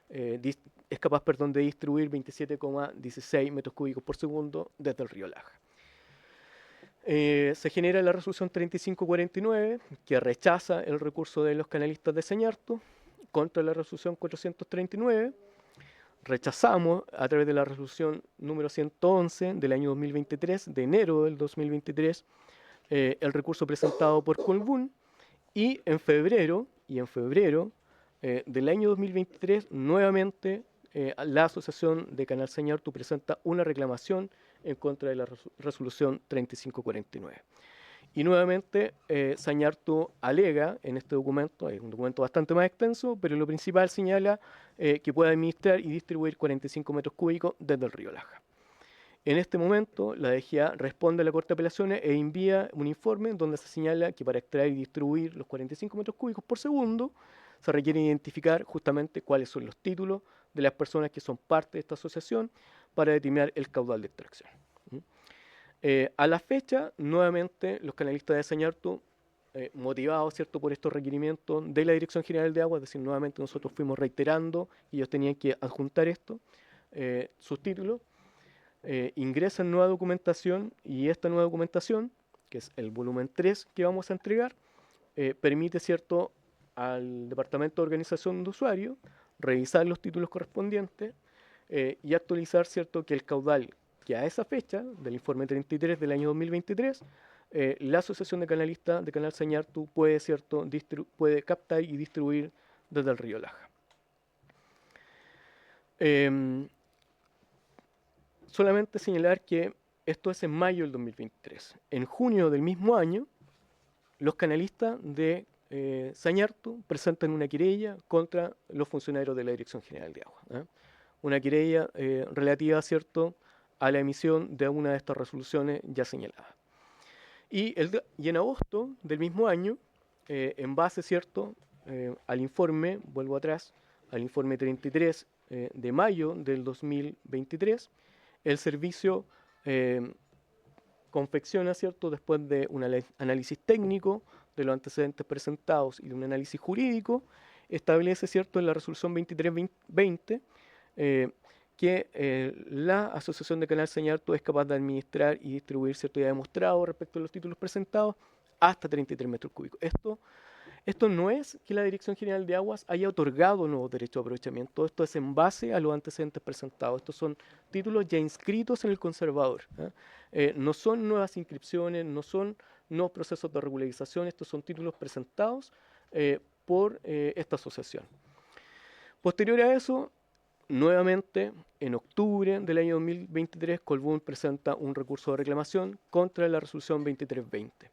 S3: es capaz de distribuir 27,16 metros cúbicos por segundo desde el río Laja. Se genera la resolución 3549, que rechaza el recurso de los canalistas de Sañartu contra la resolución 439, rechazamos a través de la resolución número 111 del año 2023, de enero del 2023, el recurso presentado por Colbún, y en febrero del año 2023, nuevamente la Asociación de Canal Sañartu presenta una reclamación en contra de la resolución 3549. Y nuevamente Sañartu alega en este documento, es un documento bastante más extenso, pero lo principal señala que puede administrar y distribuir 45 metros cúbicos desde el río Laja. En este momento, la DGA responde a la Corte de Apelaciones e envía un informe donde se señala que para extraer y distribuir los 45 metros cúbicos por segundo, se requiere identificar justamente cuáles son los títulos de las personas que son parte de esta asociación para determinar el caudal de extracción. A la fecha, nuevamente, los canalistas de Sañartu, motivados, ¿cierto?, por estos requerimientos de la Dirección General de Aguas, es decir, nuevamente nosotros fuimos reiterando y ellos tenían que adjuntar esto, sus títulos, ingresan nueva documentación y esta nueva documentación, que es el volumen 3 que vamos a entregar, permite, ¿cierto?, al Departamento de Organización de Usuarios revisar los títulos correspondientes y actualizar, ¿cierto?, que el caudal que a esa fecha, del informe 33 del año 2023, la Asociación de Canalistas de Canal Sañartu puede, ¿cierto?, puede captar y distribuir desde el río Laja. Solamente señalar que esto es en mayo del 2023. En junio del mismo año, los canalistas de Sañartu presentan una querella contra los funcionarios de la Dirección General de Agua. Una querella relativa, ¿cierto?, a la emisión de una de estas resoluciones ya señaladas. Y en agosto del mismo año, en base, ¿cierto?, al informe, vuelvo atrás, al informe 33 de mayo del 2023, el servicio confecciona, ¿cierto?, después de un análisis técnico de los antecedentes presentados y de un análisis jurídico, establece, ¿cierto?, en la resolución 2320 que la Asociación de Canal Sañartu es capaz de administrar y distribuir, ¿cierto?, ya demostrado respecto a los títulos presentados, hasta 33 metros cúbicos. Esto no es que la Dirección General de Aguas haya otorgado nuevos derechos de aprovechamiento, esto es en base a los antecedentes presentados. Estos son títulos ya inscritos en el conservador. No son nuevas inscripciones, no son nuevos procesos de regularización, estos son títulos presentados por esta asociación. Posterior a eso, nuevamente, en octubre del año 2023, Colbún presenta un recurso de reclamación contra la resolución 2320.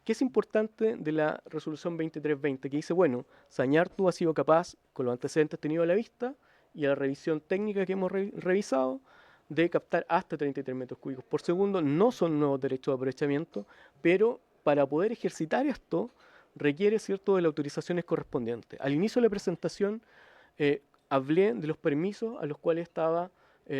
S3: ¿Qué es importante de la resolución 2320? Que dice, bueno, Sañartu ha sido capaz, con los antecedentes tenidos a la vista y a la revisión técnica que hemos revisado, de captar hasta 33 metros cúbicos por segundo. No son nuevos derechos de aprovechamiento, pero para poder ejercitar esto requiere, ¿cierto?, de las autorizaciones correspondientes. Al inicio de la presentación hablé de los permisos a los cuales estaba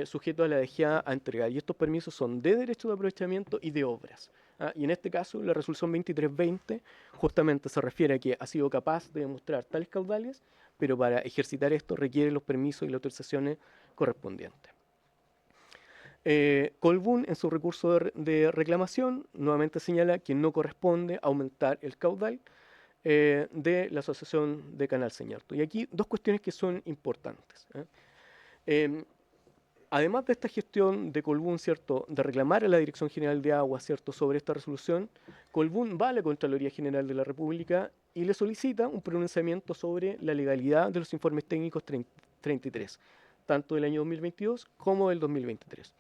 S3: sujeto a la DGA a entregar, y estos permisos son de derechos de aprovechamiento y de obras. Y en este caso, la resolución 2320 justamente se refiere a que ha sido capaz de demostrar tales caudales, pero para ejercitar esto requiere los permisos y las autorizaciones correspondientes. Colbún, en su recurso de reclamación, nuevamente señala que no corresponde aumentar el caudal de la Asociación de Canal Sañartu. Y aquí dos cuestiones que son importantes. Además de esta gestión de Colbún, ¿cierto?, de reclamar a la Dirección General de Agua, ¿cierto?, sobre esta resolución, Colbún va a la Contraloría General de la República y le solicita un pronunciamiento sobre la legalidad de los informes técnicos 33, tanto del año 2022 como del 2023.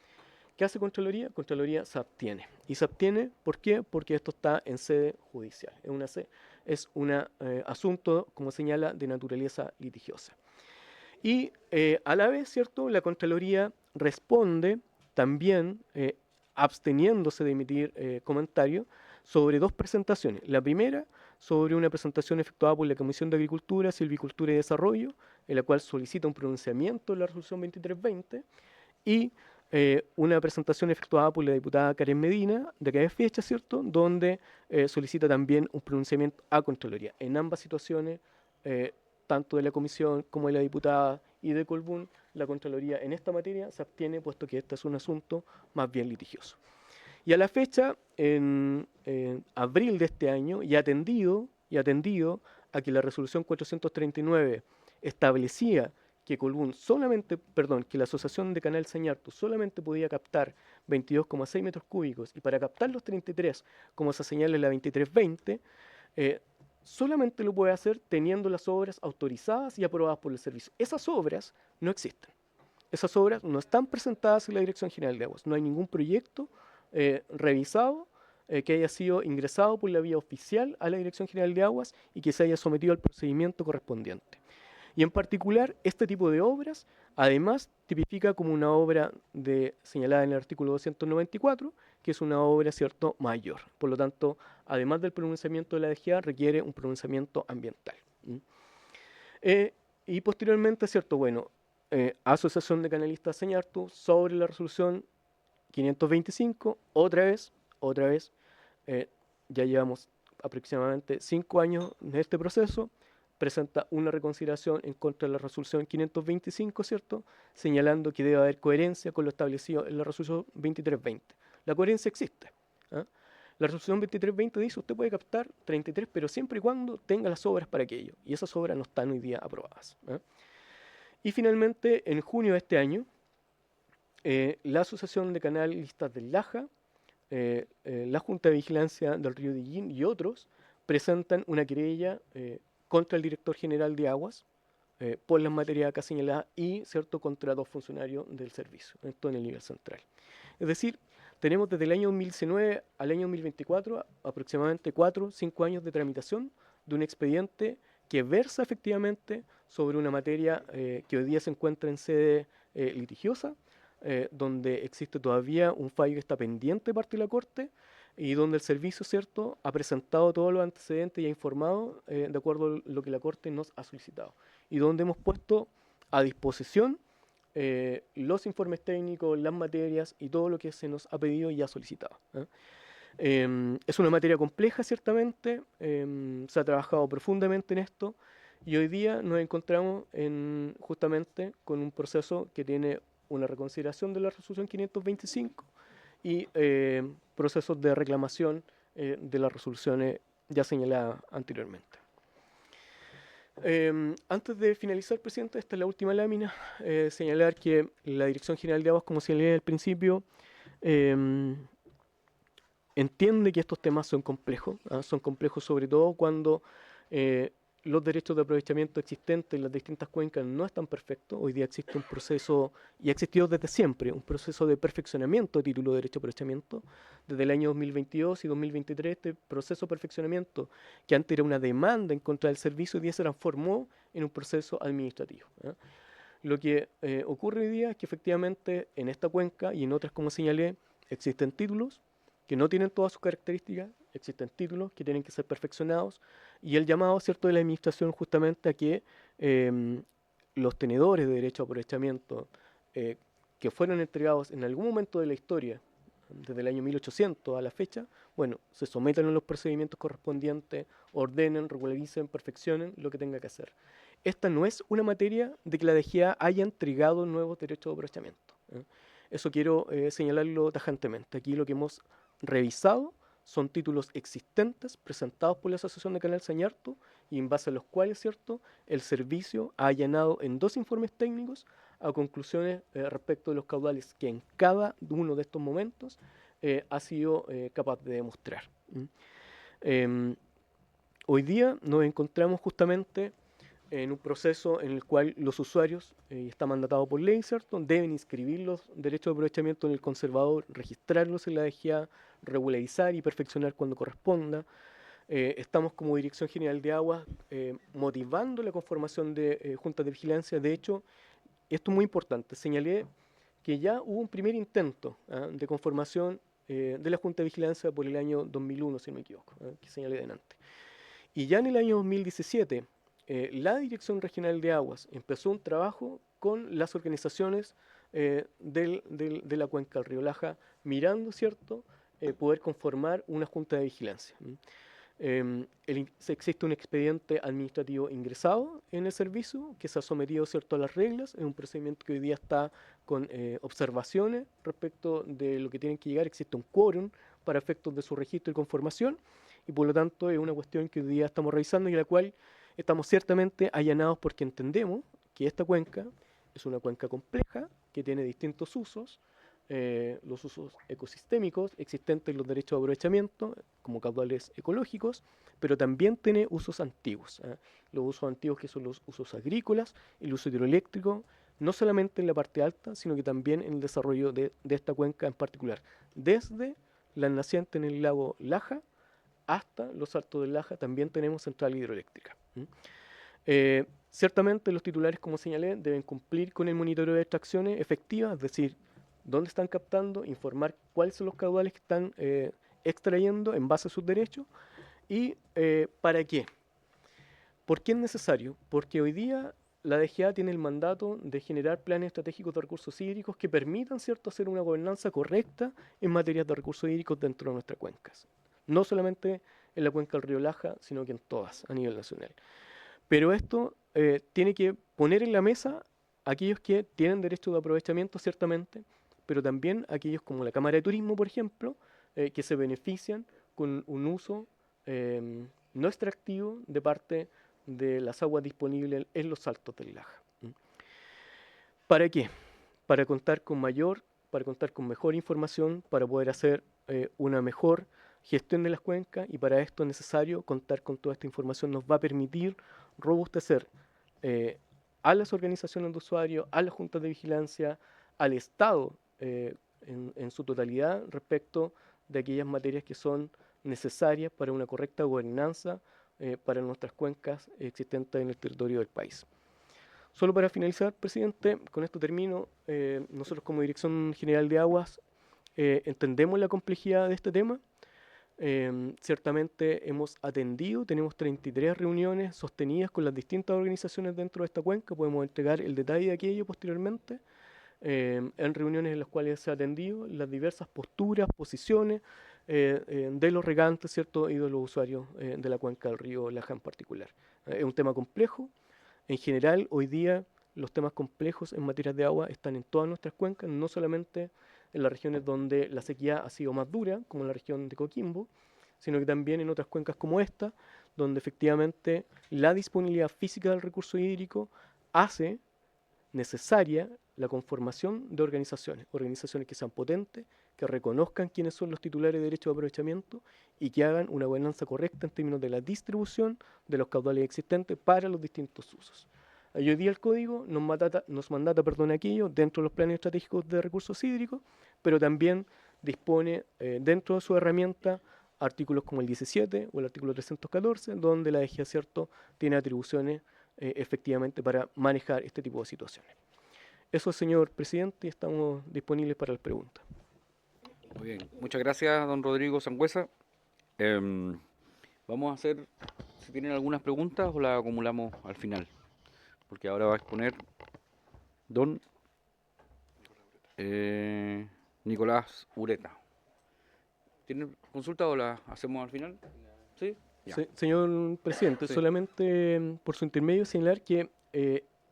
S3: ¿Qué hace Contraloría? Contraloría se abstiene. ¿Y se abstiene por qué? Porque esto está en sede judicial. Es un asunto, como señala, de naturaleza litigiosa. Y a la vez, ¿cierto?, la Contraloría responde también absteniéndose de emitir comentarios sobre dos presentaciones. La primera, sobre una presentación efectuada por la Comisión de Agricultura, Silvicultura y Desarrollo, en la cual solicita un pronunciamiento de la resolución 2320, y una presentación efectuada por la diputada Karen Medina, de aquella fecha, ¿cierto?, donde solicita también un pronunciamiento a Contraloría. En ambas situaciones, tanto de la Comisión como de la diputada y de Colbún, la Contraloría en esta materia se abstiene, puesto que este es un asunto más bien litigioso. Y a la fecha, en abril de este año, y atendido a que la resolución 439 establecía que Colbún solamente, perdón, que la asociación de Canal Sañartu solamente podía captar 22,6 metros cúbicos y para captar los 33, como se señala en la 2320, solamente lo puede hacer teniendo las obras autorizadas y aprobadas por el servicio. Esas obras no existen. Esas obras no están presentadas en la Dirección General de Aguas. No hay ningún proyecto revisado que haya sido ingresado por la vía oficial a la Dirección General de Aguas y que se haya sometido al procedimiento correspondiente. Y en particular, este tipo de obras, además, tipifica como una obra señalada en el artículo 294, que es una obra, ¿cierto?, mayor. Por lo tanto, además del pronunciamiento de la DGA, requiere un pronunciamiento ambiental. Y posteriormente, ¿cierto?, bueno, Asociación de Canalistas Sañartu sobre la resolución 525, otra vez, ya llevamos aproximadamente 5 años en este proceso, presenta una reconsideración en contra de la resolución 525, ¿cierto?, señalando que debe haber coherencia con lo establecido en la resolución 2320. La coherencia existe. ¿Ah? La resolución 2320 dice, usted puede captar 33, pero siempre y cuando tenga las obras para aquello, y esas obras no están hoy día aprobadas. ¿Ah? Y finalmente, en junio de este año, la Asociación de Canalistas del Laja, la Junta de Vigilancia del Río Dillín y otros presentan una querella contra el director general de Aguas por las materias acá señaladas y, ¿cierto?, contra 2 funcionarios del servicio, esto en el nivel central. Es decir, tenemos desde el año 2019 al año 2024 aproximadamente 4 o 5 años de tramitación de un expediente que versa efectivamente sobre una materia que hoy día se encuentra en sede litigiosa, donde existe todavía un fallo que está pendiente de parte de la Corte y donde el servicio, ¿cierto?, ha presentado todos los antecedentes y ha informado de acuerdo a lo que la Corte nos ha solicitado. Y donde hemos puesto a disposición los informes técnicos, las materias y todo lo que se nos ha pedido y ha solicitado. Es una materia compleja, ciertamente, se ha trabajado profundamente en esto y hoy día nos encontramos justamente con un proceso que tiene una reconsideración de la resolución 525 y procesos de reclamación de las resoluciones ya señaladas anteriormente. Antes de finalizar, presidente, esta es la última lámina, señalar que la Dirección General de Aguas, como señalé al principio, entiende que estos temas son complejos, son complejos sobre todo cuando los derechos de aprovechamiento existentes en las distintas cuencas no están perfectos. Hoy día existe un proceso, y ha existido desde siempre, un proceso de perfeccionamiento de título de derecho de aprovechamiento. Desde el año 2022 y 2023, este proceso de perfeccionamiento, que antes era una demanda en contra del servicio, hoy día se transformó en un proceso administrativo. Lo que ocurre hoy día es que efectivamente en esta cuenca y en otras, como señalé, existen títulos que no tienen todas sus características, existen títulos que tienen que ser perfeccionados y el llamado, ¿cierto?, de la administración justamente a que los tenedores de derecho a aprovechamiento que fueron entregados en algún momento de la historia, desde el año 1800 a la fecha, bueno, se sometan a los procedimientos correspondientes, ordenen, regularicen, perfeccionen lo que tenga que hacer. Esta no es una materia de que la DGA haya entregado nuevos derechos de aprovechamiento. Eso quiero señalarlo tajantemente. Aquí lo que hemos revisado son títulos existentes presentados por la Asociación de Canal Sañartu y en base a los cuales, ¿cierto?, el servicio ha allanado en 2 informes técnicos a conclusiones respecto de los caudales que en cada uno de estos momentos ha sido capaz de demostrar. Hoy día nos encontramos justamente en un proceso en el cual los usuarios, y está mandatado por ley, ¿cierto?, deben inscribir los derechos de aprovechamiento en el conservador, registrarlos en la DGA, regularizar y perfeccionar cuando corresponda. Estamos como Dirección General de Aguas motivando la conformación de juntas de vigilancia. De hecho, esto es muy importante, señalé que ya hubo un primer intento de conformación de la Junta de Vigilancia por el año 2001, si no me equivoco, que señalé delante. Y ya en el año 2017, la Dirección Regional de Aguas empezó un trabajo con las organizaciones de la cuenca del río Laja, mirando, ¿cierto?, poder conformar una junta de vigilancia. Existe un expediente administrativo ingresado en el servicio que se ha sometido, ¿cierto?, a las reglas. Es un procedimiento que hoy día está con observaciones respecto de lo que tienen que llegar. Existe un quórum para efectos de su registro y conformación y por lo tanto es una cuestión que hoy día estamos revisando y la cual estamos ciertamente allanados porque entendemos que esta cuenca es una cuenca compleja que tiene distintos usos, los usos ecosistémicos existentes en los derechos de aprovechamiento, como caudales ecológicos, pero también tiene usos antiguos. Los usos antiguos que son los usos agrícolas, el uso hidroeléctrico, no solamente en la parte alta, sino que también en el desarrollo de esta cuenca en particular, desde las nacientes en el lago Laja hasta los Altos del Laja también tenemos central hidroeléctrica. Ciertamente los titulares, como señalé, deben cumplir con el monitoreo de extracciones efectivas, es decir, dónde están captando, informar cuáles son los caudales que están extrayendo en base a sus derechos y para qué. ¿Por qué es necesario? Porque hoy día la DGA tiene el mandato de generar planes estratégicos de recursos hídricos que permitan, ¿cierto?, hacer una gobernanza correcta en materia de recursos hídricos dentro de nuestras cuencas. No solamente en la cuenca del río Laja, sino que en todas a nivel nacional. Pero esto tiene que poner en la mesa a aquellos que tienen derecho de aprovechamiento, ciertamente, pero también aquellos como la Cámara de Turismo, por ejemplo, que se benefician con un uso no extractivo de parte de las aguas disponibles en los Altos del Laja. ¿Para qué? Para contar con mejor información, para poder hacer una mejor gestión de las cuencas, y para esto es necesario contar con toda esta información. Nos va a permitir robustecer a las organizaciones de usuarios, a las juntas de vigilancia, al Estado en su totalidad respecto de aquellas materias que son necesarias para una correcta gobernanza para nuestras cuencas existentes en el territorio del país. Solo para finalizar, presidente, con esto termino. Nosotros como Dirección General de Aguas entendemos la complejidad de este tema. Ciertamente hemos atendido, tenemos 33 reuniones sostenidas con las distintas organizaciones dentro de esta cuenca. Podemos entregar el detalle de aquello posteriormente. En reuniones en las cuales se ha atendido las diversas posturas, posiciones de los regantes, ¿cierto?, y de los usuarios de la cuenca del río Laja en particular. Es un tema complejo. En general, hoy día los temas complejos en materia de agua están en todas nuestras cuencas, no solamente en las regiones donde la sequía ha sido más dura, como en la región de Coquimbo, sino que también en otras cuencas como esta, donde efectivamente la disponibilidad física del recurso hídrico hace necesaria la conformación de organizaciones que sean potentes, que reconozcan quiénes son los titulares de derecho de aprovechamiento y que hagan una gobernanza correcta en términos de la distribución de los caudales existentes para los distintos usos. Hoy día el código nos mandata aquello dentro de los planes estratégicos de recursos hídricos, pero también dispone dentro de su herramienta artículos como el 17 o el artículo 314, donde la DGA, ¿cierto?, tiene atribuciones efectivamente para manejar este tipo de situaciones. Eso, señor presidente, y estamos disponibles para las preguntas.
S2: Muy bien, muchas gracias, don Rodrigo Sangüesa. Vamos a hacer, si tienen algunas preguntas, o las acumulamos al final, porque ahora va a exponer don Nicolás Ureta. ¿Tienen consulta o la hacemos al final? ¿Sí? Ya.
S3: Señor presidente,
S2: Sí.
S3: solamente por su intermedio señalar que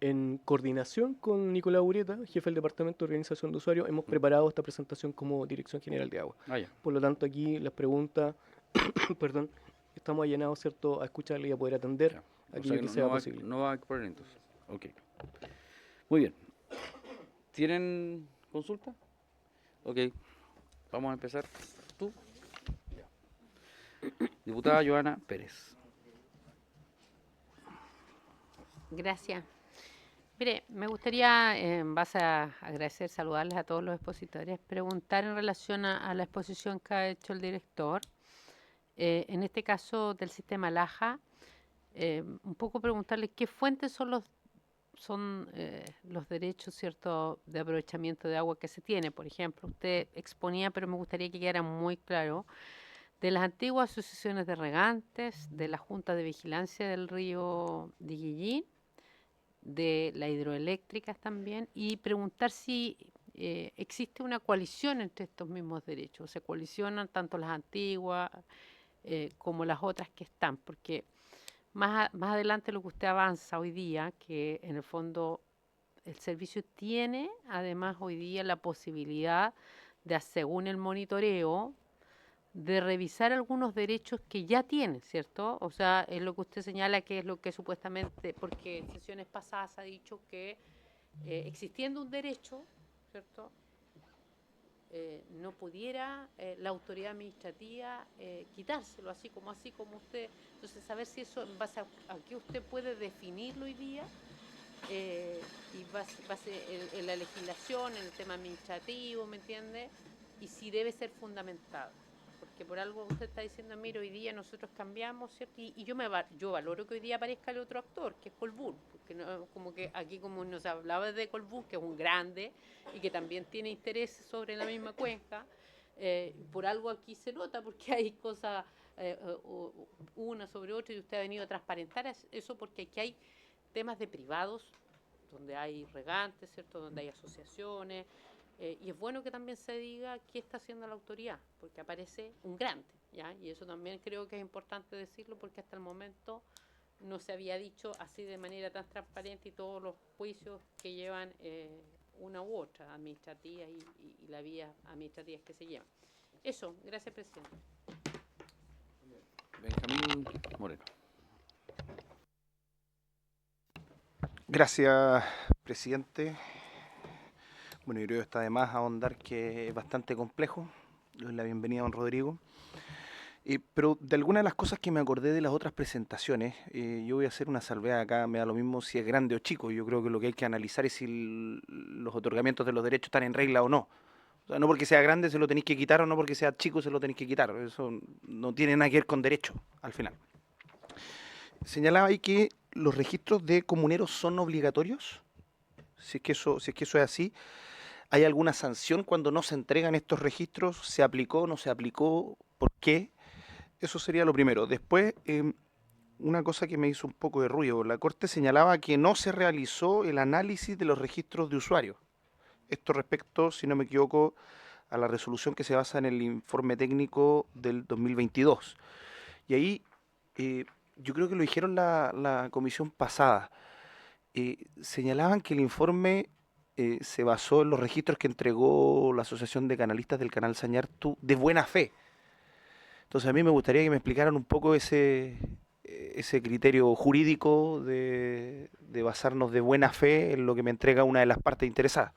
S3: en coordinación con Nicolás Ureta, jefe del Departamento de Organización de Usuarios, hemos preparado esta presentación como Dirección General de Agua.
S2: Ya.
S3: Por lo tanto, aquí las preguntas, perdón, estamos allenados, ¿cierto?, a escucharle y a poder atender
S2: Ya.
S3: aquello que sea posible.
S2: No va a exponer entonces. Ok. Muy bien. ¿Tienen consulta? Ok. Vamos a empezar. ¿Tú? Ya. Diputada Joana Pérez.
S4: Gracias. Mire, me gustaría, en base a agradecer, saludarles a todos los expositores, preguntar en relación a la exposición que ha hecho el director, en este caso del sistema Laja, un poco preguntarle qué fuentes son los derechos, ¿cierto?, de aprovechamiento de agua que se tiene. Por ejemplo, usted exponía, pero me gustaría que quedara muy claro, de las antiguas asociaciones de regantes, de la Junta de Vigilancia del río Diguillín, de las hidroeléctricas también, y preguntar si existe una coalición entre estos mismos derechos, se coalicionan tanto las antiguas como las otras que están, porque más adelante lo que usted avanza hoy día, que en el fondo el servicio tiene además hoy día la posibilidad de, según el monitoreo, de revisar algunos derechos que ya tiene, ¿cierto? O sea, es lo que usted señala que es lo que supuestamente, porque en sesiones pasadas ha dicho que existiendo un derecho, ¿cierto? No pudiera la autoridad administrativa quitárselo, así como usted. Entonces, saber si eso, en base a qué usted puede definirlo hoy día, y base en la legislación, en el tema administrativo, ¿me entiende? Y si debe ser fundamentado. Porque por algo usted está diciendo, mira, hoy día nosotros cambiamos, ¿cierto? Y yo valoro que hoy día aparezca el otro actor, que es Colbún, porque no, como que aquí como nos hablaba de Colbún, que es un grande y que también tiene intereses sobre la misma cuenca, por algo aquí se nota, porque hay cosas una sobre otra, y usted ha venido a transparentar eso, porque aquí hay temas de privados, donde hay regantes, ¿cierto? Donde hay asociaciones, y es bueno que también se diga qué está haciendo la autoridad, porque aparece un grande, ¿ya? Y eso también creo que es importante decirlo, porque hasta el momento no se había dicho así de manera tan transparente, y todos los juicios que llevan una u otra, administrativa y la vía administrativa que se llevan. Eso, gracias, presidente.
S2: Benjamín Moreno.
S5: Gracias, presidente. Bueno, yo creo que está de más ahondar, que es bastante complejo. Le doy la bienvenida a don Rodrigo. Pero de algunas de las cosas que me acordé de las otras presentaciones, yo voy a hacer una salvedad acá, me da lo mismo si es grande o chico. Yo creo que lo que hay que analizar es si los otorgamientos de los derechos están en regla o no. O sea, no porque sea grande se lo tenéis que quitar, o no porque sea chico se lo tenéis que quitar. Eso no tiene nada que ver con derecho, al final. Señalaba ahí que los registros de comuneros son obligatorios. Si es que eso es así, ¿hay alguna sanción cuando no se entregan estos registros? ¿Se aplicó, no se aplicó? ¿Por qué? Eso sería lo primero. Después, una cosa que me hizo un poco de ruido. La Corte señalaba que no se realizó el análisis de los registros de usuarios. Esto respecto, si no me equivoco, a la resolución que se basa en el informe técnico del 2022. Y ahí, yo creo que lo dijeron la comisión pasada. Señalaban que el informe se basó en los registros que entregó la Asociación de Canalistas del Canal Sañartu de buena fe. Entonces a mí me gustaría que me explicaran un poco ese criterio jurídico de basarnos de buena fe en lo que me entrega una de las partes interesadas.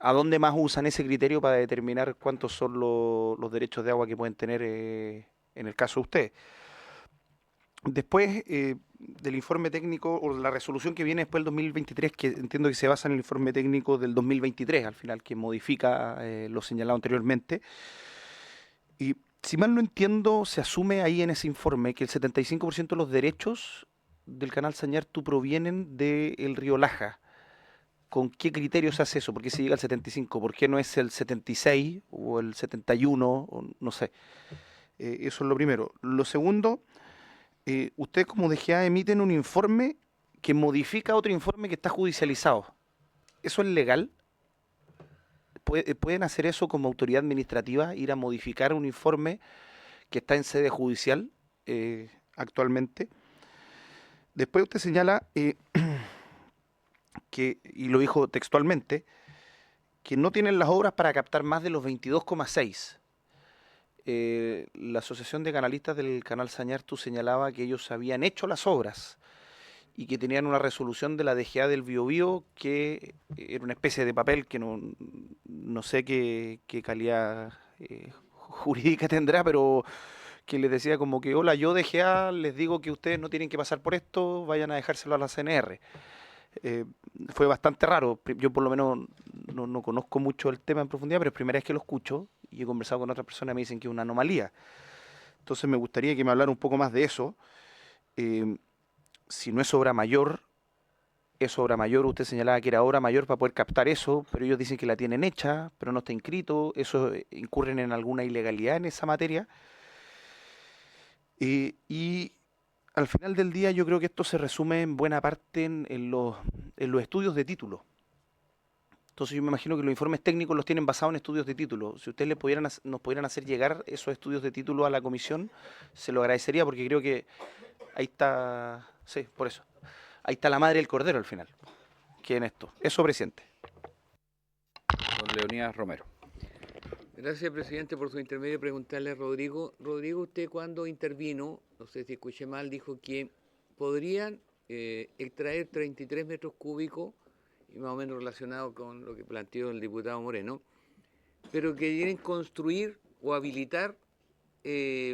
S5: ¿A dónde más usan ese criterio para determinar cuántos son los derechos de agua que pueden tener en el caso de ustedes? Después del informe técnico, o la resolución que viene después del 2023, que entiendo que se basa en el informe técnico del 2023, al final, que modifica lo señalado anteriormente. Y si mal no entiendo, se asume ahí en ese informe que el 75% de los derechos del Canal Sañartu provienen del río Laja. ¿Con qué criterio se hace eso? ¿Por qué se llega al 75? ¿Por qué no es el 76 o el 71? O no sé. Eso es lo primero. Lo segundo, ustedes como DGA emiten un informe que modifica otro informe que está judicializado. ¿Eso es legal? ¿Pueden hacer eso como autoridad administrativa, ir a modificar un informe que está en sede judicial actualmente? Después usted señala que, y lo dijo textualmente, que no tienen las obras para captar más de los 22,6. La Asociación de Canalistas del Canal Sañartu señalaba que ellos habían hecho las obras y que tenían una resolución de la DGA del Biobío que era una especie de papel que no sé qué calidad jurídica tendrá, pero que les decía como que, hola, yo DGA les digo que ustedes no tienen que pasar por esto, vayan a dejárselo a la CNR. Fue bastante raro. Yo por lo menos no conozco mucho el tema en profundidad, pero es primera vez que lo escucho y he conversado con otras personas y me dicen que es una anomalía. Entonces me gustaría que me hablara un poco más de eso. Si no es obra mayor, es obra mayor. Usted señalaba que era obra mayor para poder captar eso, pero ellos dicen que la tienen hecha, pero no está inscrito. ¿Eso incurren en alguna ilegalidad en esa materia? Y al final del día yo creo que esto se resume en buena parte en los estudios de título. Entonces yo me imagino que los informes técnicos los tienen basados en estudios de título. Si ustedes nos pudieran hacer llegar esos estudios de título a la comisión, se lo agradecería, porque creo que ahí está, sí, por eso. Ahí está la madre del cordero al final, que en esto. Eso, presidente.
S2: Don Leonidas Romero.
S6: Gracias, presidente, por su intermedio. Preguntarle a Rodrigo. Rodrigo, usted cuando intervino, no sé si escuché mal, dijo que podrían extraer 33 metros cúbicos, y más o menos relacionado con lo que planteó el diputado Moreno, pero que quieren construir o habilitar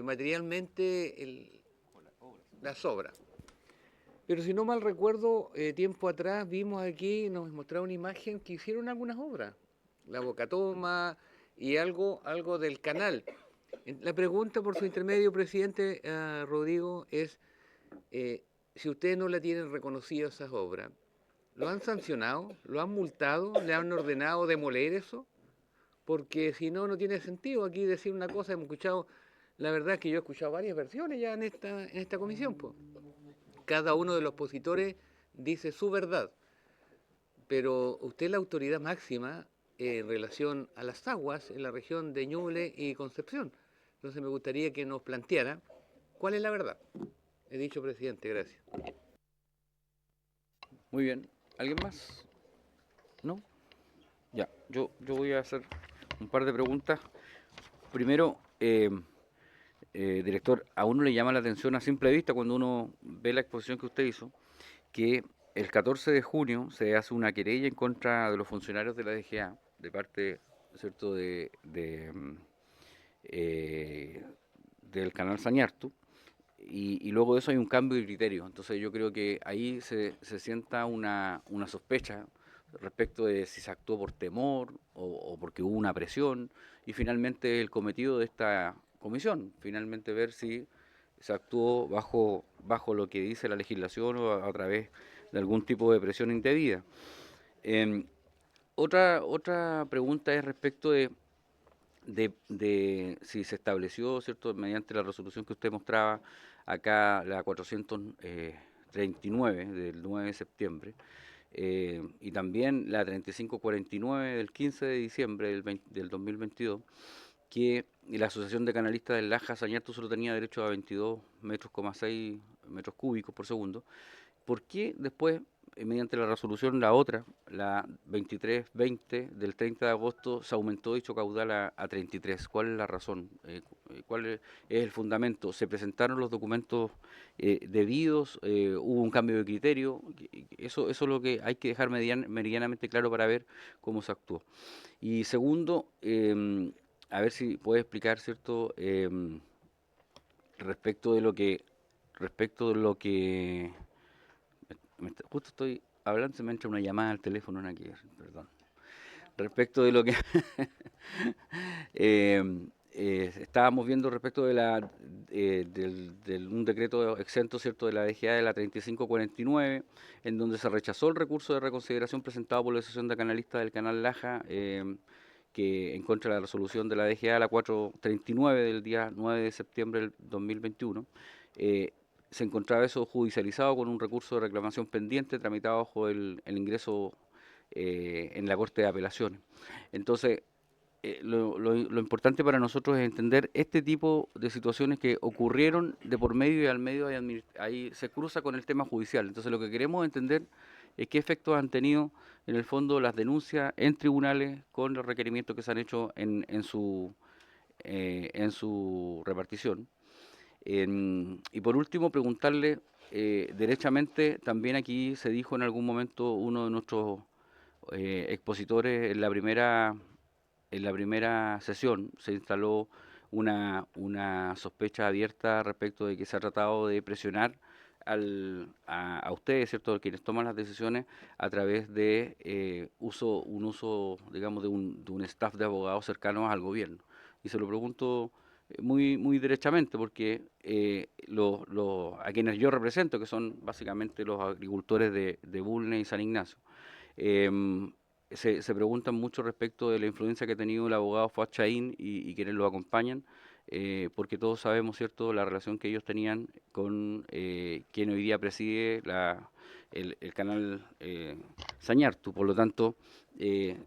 S6: materialmente las obras. Pero si no mal recuerdo, tiempo atrás vimos aquí, nos mostraron una imagen que hicieron algunas obras, la Bocatoma y algo del canal. La pregunta por su intermedio, presidente Rodrigo, es si ustedes no la tienen reconocido esas obras, ¿lo han sancionado? ¿Lo han multado? ¿Le han ordenado demoler eso? Porque si no, no tiene sentido aquí decir una cosa. Hemos escuchado, la verdad es que yo he escuchado varias versiones ya en esta comisión, pues. Cada uno de los expositores dice su verdad, pero usted es la autoridad máxima en relación a las aguas en la región de Ñuble y Concepción. Entonces me gustaría que nos planteara cuál es la verdad. He dicho, presidente, gracias.
S2: Muy bien. ¿Alguien más? ¿No? Ya, yo voy a hacer un par de preguntas. Primero, director, a uno le llama la atención a simple vista cuando uno ve la exposición que usted hizo, que el 14 de junio se hace una querella en contra de los funcionarios de la DGA, de parte, ¿cierto?, eh, del canal Sañartu, y luego de eso hay un cambio de criterio. Entonces yo creo que ahí se sienta una sospecha respecto de si se actuó por temor o porque hubo una presión, y finalmente el cometido de esta comisión, finalmente ver si se actuó bajo lo que dice la legislación o a través de algún tipo de presión indebida. Em, otra pregunta es respecto de si se estableció, ¿cierto?, mediante la resolución que usted mostraba acá, la 439 del 9 de septiembre, y también la 3549 del 15 de diciembre del 2022, que la Asociación de Canalistas del Laja Sañartu solo tenía derecho a 22,6 metros cúbicos por segundo. ¿Por qué después, mediante la resolución, la otra, la 2320 del 30 de agosto, se aumentó dicho caudal a 33? ¿Cuál es la razón? ¿Cuál es el fundamento? ¿Se presentaron los documentos debidos? ¿Hubo un cambio de criterio? Eso es lo que hay que dejar meridianamente claro para ver cómo se actuó. Y segundo, a ver si puede explicar, ¿cierto?, respecto de lo que justo estoy hablando, se me entra una llamada al teléfono, no que perdón. Respecto de lo que estábamos viendo respecto de un decreto exento, ¿cierto?, de la DGA de la 3549, en donde se rechazó el recurso de reconsideración presentado por la Asociación de Canalistas del Canal Laja, que en contra de la resolución de la DGA, la 439 del día 9 de septiembre del 2021. Se encontraba eso judicializado con un recurso de reclamación pendiente tramitado bajo el ingreso en la Corte de Apelaciones. Entonces, lo importante para nosotros es entender este tipo de situaciones que ocurrieron de por medio, y al medio ahí se cruza con el tema judicial. Entonces, lo que queremos entender es qué efectos han tenido en el fondo las denuncias en tribunales con los requerimientos que se han hecho en su repartición. Y por último, preguntarle, derechamente, también aquí se dijo en algún momento, uno de nuestros expositores en la primera sesión se instaló una sospecha abierta respecto de que se ha tratado de presionar a ustedes, ¿cierto?, quienes toman las decisiones, a través de un uso, digamos, de un staff de abogados cercanos al gobierno. Y se lo pregunto muy derechamente, porque a quienes yo represento, que son básicamente los agricultores de Bulnes y San Ignacio, em, se preguntan mucho respecto de la influencia que ha tenido el abogado Fuad Chaín y quienes lo acompañan, porque todos sabemos, ¿cierto?, la relación que ellos tenían con quien hoy día preside el canal Sañartu. Por lo tanto,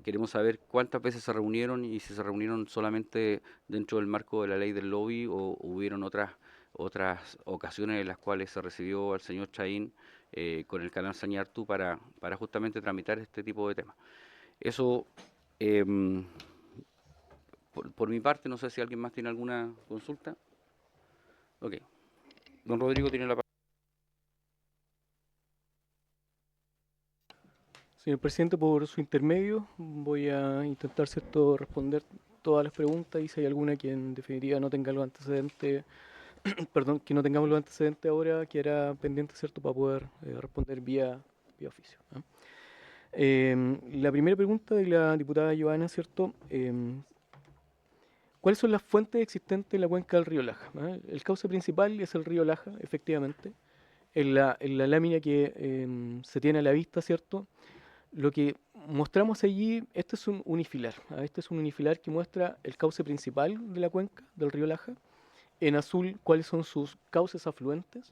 S2: queremos saber cuántas veces se reunieron y si se reunieron solamente dentro del marco de la ley del lobby o hubieron otras ocasiones en las cuales se recibió al señor Chaín con el canal Sañartu para justamente tramitar este tipo de temas. Eso, Por mi parte, no sé si alguien más tiene alguna consulta. Ok. Don Rodrigo tiene la palabra.
S3: Señor presidente, por su intermedio voy a intentar, ¿cierto?, responder todas las preguntas y si hay alguna que en definitiva no tenga los antecedentes, perdón, que no tengamos los antecedentes ahora, que era pendiente, ¿cierto?, para poder responder vía oficio. ¿Ah? La primera pregunta de la diputada Giovanna, ¿cierto? ¿Cuáles son las fuentes existentes en la cuenca del río Laja? ¿Ah? El cauce principal es el río Laja, efectivamente. En la lámina que se tiene a la vista, ¿cierto? Lo que mostramos allí, este es un unifilar. ¿Ah? Este es un unifilar que muestra el cauce principal de la cuenca del río Laja. En azul, cuáles son sus cauces afluentes.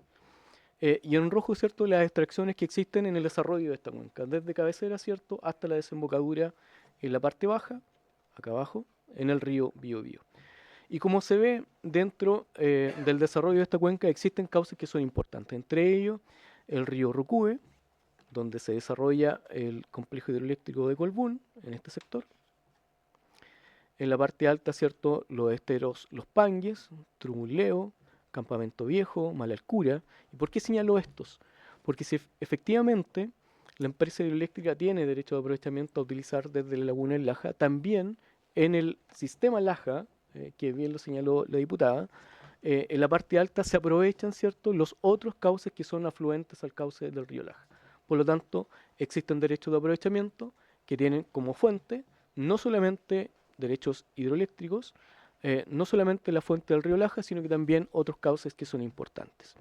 S3: Y en rojo, ¿cierto?, las extracciones que existen en el desarrollo de esta cuenca, desde cabecera, ¿cierto?, hasta la desembocadura en la parte baja, acá abajo, en el río Biobío. Y como se ve, dentro del desarrollo de esta cuenca existen cauces que son importantes, entre ellos el río Rucúe, donde se desarrolla el complejo hidroeléctrico de Colbún, en este sector. En la parte alta, ¿cierto?, los esteros Los Pangues, Trumuleo, Campamento Viejo, Malalcura. ¿Y por qué señalo estos? Porque si efectivamente la empresa hidroeléctrica tiene derecho de aprovechamiento a utilizar desde la laguna en Laja, también en el sistema Laja, que bien lo señaló la diputada, en la parte alta se aprovechan, ¿cierto?, los otros cauces que son afluentes al cauce del río Laja. Por lo tanto, existen derechos de aprovechamiento que tienen como fuente no solamente derechos hidroeléctricos, no solamente la fuente del río Laja, sino que también otros cauces que son importantes.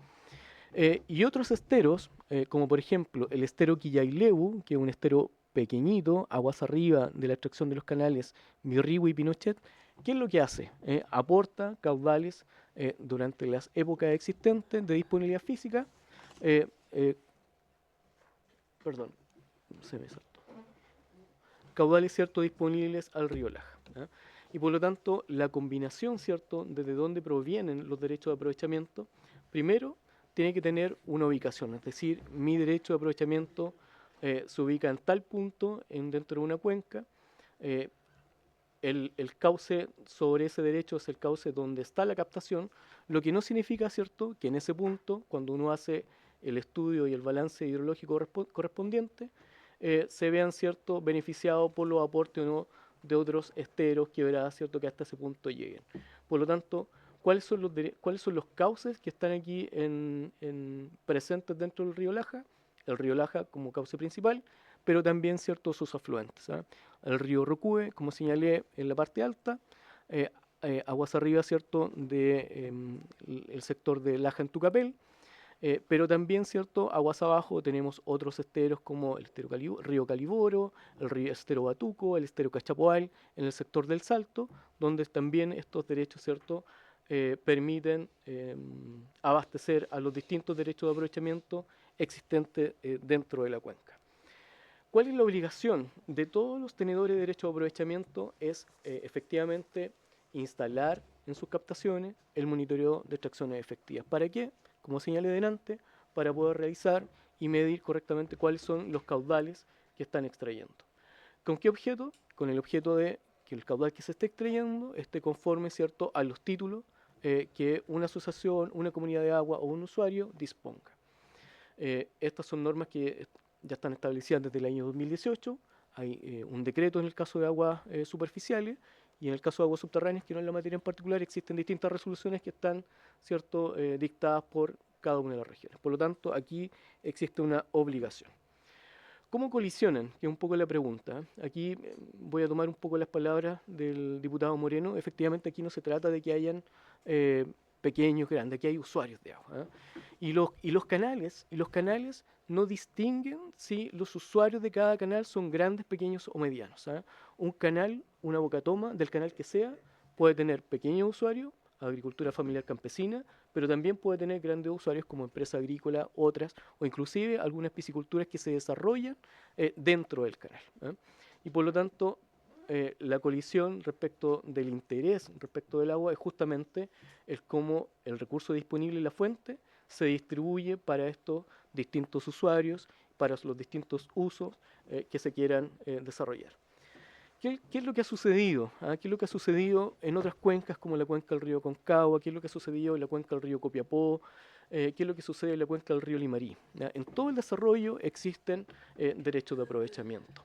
S3: Y otros esteros, como por ejemplo el estero Quillailebu, que es un estero pequeñito, aguas arriba de la extracción de los canales Mirrihue y Pinochet, ¿qué es lo que hace? Aporta caudales durante las épocas existentes de disponibilidad física. Perdón, se me saltó. Caudales, ¿cierto?, disponibles al río Laja. ¿Ah? Y por lo tanto, la combinación, ¿cierto?, desde dónde provienen los derechos de aprovechamiento, primero tiene que tener una ubicación, es decir, mi derecho de aprovechamiento se ubica en tal punto dentro de una cuenca, el cauce sobre ese derecho es el cauce donde está la captación, lo que no significa, ¿cierto?, que en ese punto, cuando uno hace el estudio y el balance hidrológico correspondiente, se vean, ¿cierto?, beneficiados por los aportes o no de otros esteros, quebradas, ¿cierto?, que hasta ese punto lleguen. Por lo tanto, ¿cuáles son los cauces que están aquí presentes dentro del río Laja? El río Laja como cauce principal, pero también, ¿cierto?, sus afluentes. ¿Ah? El río Rocúe, como señalé en la parte alta, aguas arriba, ¿cierto?, el sector de Laja en Tucapel, pero también, ¿cierto?, aguas abajo tenemos otros esteros como el río Caliboro, el estero Batuco, el estero Cachapoal, en el sector del Salto, donde también estos derechos, ¿cierto?, permiten abastecer a los distintos derechos de aprovechamiento existentes dentro de la cuenca. ¿Cuál es la obligación de todos los tenedores de derecho de aprovechamiento? Es efectivamente instalar en sus captaciones el monitoreo de extracciones efectivas. ¿Para qué? Como señalé delante, para poder realizar y medir correctamente cuáles son los caudales que están extrayendo. ¿Con qué objeto? Con el objeto de que el caudal que se esté extrayendo esté conforme, ¿cierto?, a los títulos que una asociación, una comunidad de agua o un usuario disponga. Estas son normas que ya están establecidas desde el año 2018. Hay un decreto en el caso de aguas superficiales y en el caso de aguas subterráneas, que no es la materia en particular, existen distintas resoluciones que están, ¿cierto?, dictadas por cada una de las regiones. Por lo tanto, aquí existe una obligación. ¿Cómo colisionan? Que es un poco la pregunta. Aquí voy a tomar un poco las palabras del diputado Moreno. Efectivamente, aquí no se trata de que hayan pequeños, grandes, aquí hay usuarios de agua. Y los canales no distinguen si los usuarios de cada canal son grandes, pequeños o medianos. Un canal, una bocatoma, del canal que sea, puede tener pequeños usuarios, agricultura familiar campesina, pero también puede tener grandes usuarios como empresa agrícola, otras, o inclusive algunas pisciculturas que se desarrollan dentro del canal. Y por lo tanto, la colisión respecto del interés, respecto del agua, es justamente el cómo el recurso disponible en la fuente se distribuye para estos distintos usuarios, para los distintos usos que se quieran desarrollar. ¿Qué es lo que ha sucedido? ¿Qué es lo que ha sucedido en otras cuencas como la cuenca del río Concagua? ¿Qué es lo que ha sucedido en la cuenca del río Copiapó? ¿Qué es lo que sucede en la cuenca del río Limarí? ¿Ya? En todo el desarrollo existen derechos de aprovechamiento.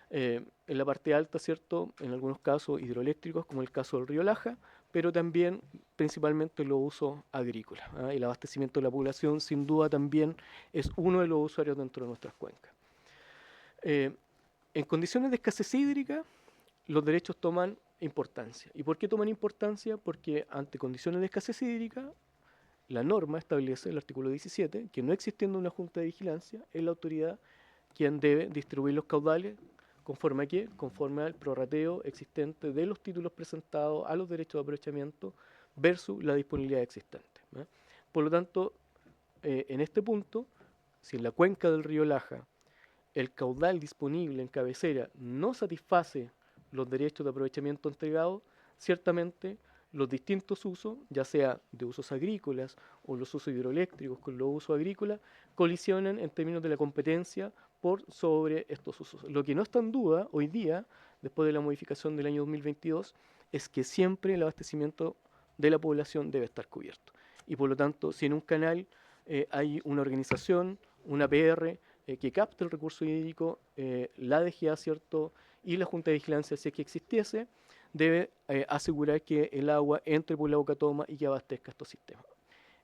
S3: En la parte alta, ¿cierto? En algunos casos hidroeléctricos, como el caso del río Laja, pero también principalmente los usos agrícolas. El abastecimiento de la población, sin duda, también es uno de los usuarios dentro de nuestras cuencas. En condiciones de escasez hídrica, los derechos toman importancia. ¿Y por qué toman importancia? Porque ante condiciones de escasez hídrica, la norma establece, el artículo 17, que no existiendo una junta de vigilancia, es la autoridad quien debe distribuir los caudales. ¿Conforme a qué? Conforme al prorrateo existente de los títulos presentados a los derechos de aprovechamiento versus la disponibilidad existente. Por lo tanto, en este punto, si en la cuenca del río Laja el caudal disponible en cabecera no satisface los derechos de aprovechamiento entregados, ciertamente los distintos usos, ya sea de usos agrícolas o los usos hidroeléctricos con los usos agrícolas, colisionan en términos de la competencia por sobre estos usos. Lo que no está en duda hoy día, después de la modificación del año 2022, es que siempre el abastecimiento de la población debe estar cubierto. Y por lo tanto, si en un canal hay una organización, una PR, que capte el recurso hídrico, la DGA, ¿cierto?, y la Junta de Vigilancia, si es que existiese, debe asegurar que el agua entre por la boca toma y que abastezca estos sistemas.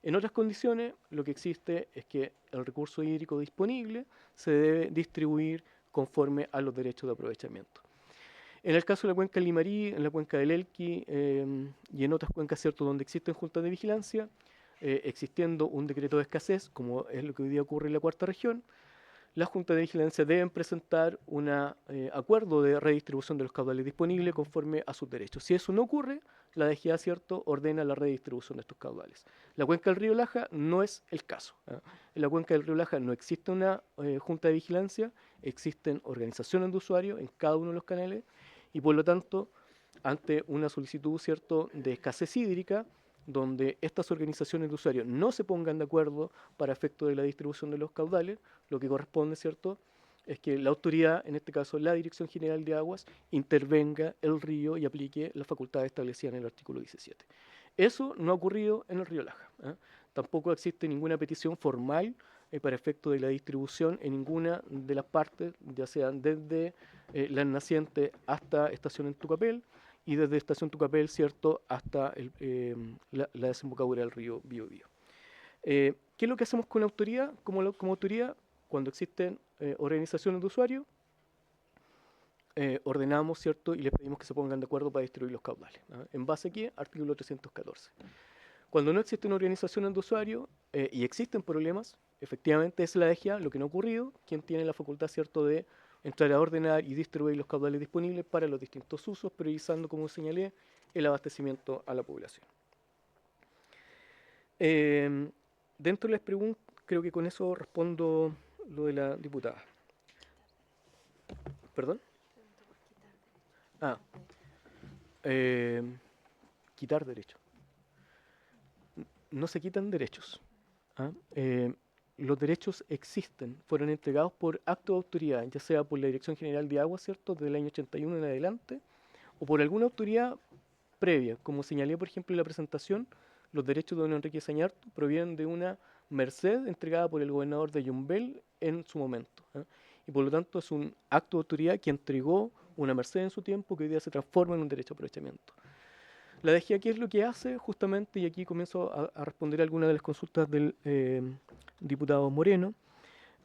S3: En otras condiciones, lo que existe es que el recurso hídrico disponible se debe distribuir conforme a los derechos de aprovechamiento. En el caso de la cuenca del Limarí, en la cuenca del Elqui y en otras cuencas, ¿cierto?, donde existen juntas de vigilancia, existiendo un decreto de escasez, como es lo que hoy día ocurre en la cuarta región, las juntas de vigilancia deben presentar un acuerdo de redistribución de los caudales disponibles conforme a sus derechos. Si eso no ocurre, la DGA, ¿cierto?, ordena la redistribución de estos caudales. La cuenca del río Laja no es el caso. En la cuenca del río Laja no existe una junta de vigilancia, existen organizaciones de usuarios en cada uno de los canales y por lo tanto, ante una solicitud, ¿cierto?, de escasez hídrica, donde estas organizaciones de usuarios no se pongan de acuerdo para efecto de la distribución de los caudales, lo que corresponde, ¿cierto?, es que la autoridad, en este caso la Dirección General de Aguas, intervenga el río y aplique las facultades establecidas en el artículo 17. Eso no ha ocurrido en el río Laja. Tampoco existe ninguna petición formal para efecto de la distribución en ninguna de las partes, ya sean desde la naciente hasta estación en Tucapel, y desde Estación Tucapel, ¿cierto?, hasta la desembocadura del río Biobío. ¿Qué es lo que hacemos con la autoridad? Como autoridad, cuando existen organizaciones de usuarios, ordenamos, ¿cierto?, y les pedimos que se pongan de acuerdo para distribuir los caudales. ¿En base a qué? Artículo 314. Cuando no existen organizaciones de usuarios y existen problemas, efectivamente es la DGA, lo que no ha ocurrido, quien tiene la facultad, ¿cierto?, de entrar a ordenar y distribuir los caudales disponibles para los distintos usos, priorizando, como señalé, el abastecimiento a la población. Dentro de las preguntas, creo que con eso respondo lo de la diputada. ¿Perdón? Quitar derechos. No se quitan derechos. Los derechos existen, fueron entregados por acto de autoridad, ya sea por la Dirección General de Aguas, ¿cierto?, del año 81 en adelante, o por alguna autoridad previa. Como señalé, por ejemplo, en la presentación, los derechos de don Enrique Sañartu provienen de una merced entregada por el gobernador de Yumbel en su momento. Y por lo tanto es un acto de autoridad que entregó una merced en su tiempo que hoy día se transforma en un derecho de aprovechamiento. La DGA, ¿qué es lo que hace? Justamente, y aquí comienzo a responder algunas de las consultas del diputado Moreno,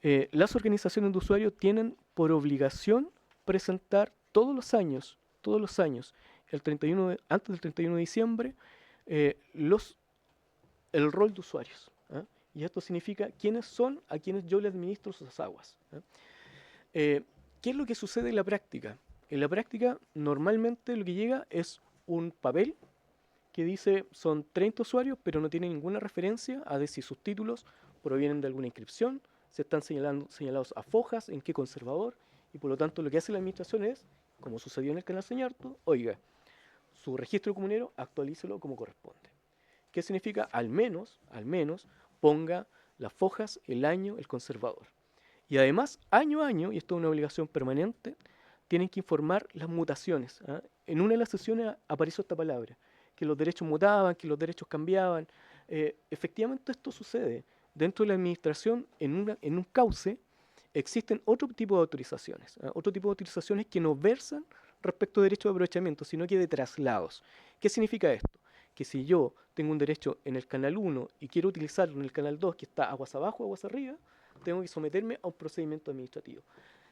S3: las organizaciones de usuarios tienen por obligación presentar todos los años, antes del 31 de diciembre, el rol de usuarios. Y esto significa quiénes son a quienes yo le administro sus aguas. ¿Qué es lo que sucede en la práctica? En la práctica, normalmente lo que llega es un papel que dice son 30 usuarios, pero no tiene ninguna referencia a si sus títulos provienen de alguna inscripción, se están señalados a fojas, en qué conservador, y por lo tanto lo que hace la administración es, como sucedió en el canal Sañartu, oiga, su registro comunero actualícelo como corresponde. ¿Qué significa? Al menos, ponga las fojas, el año, el conservador. Y además, año a año, y esto es una obligación permanente, tienen que informar las mutaciones. ¿Ah? En una de las sesiones apareció esta palabra, que los derechos mutaban, que los derechos cambiaban. Efectivamente esto sucede. Dentro de la administración, en un cauce, existen otro tipo de autorizaciones, ¿ah? Otro tipo de autorizaciones que no versan respecto a derechos de aprovechamiento, sino que de traslados. ¿Qué significa esto? Que si yo tengo un derecho en el canal 1 y quiero utilizarlo en el canal 2, que está aguas abajo, aguas arriba, tengo que someterme a un procedimiento administrativo.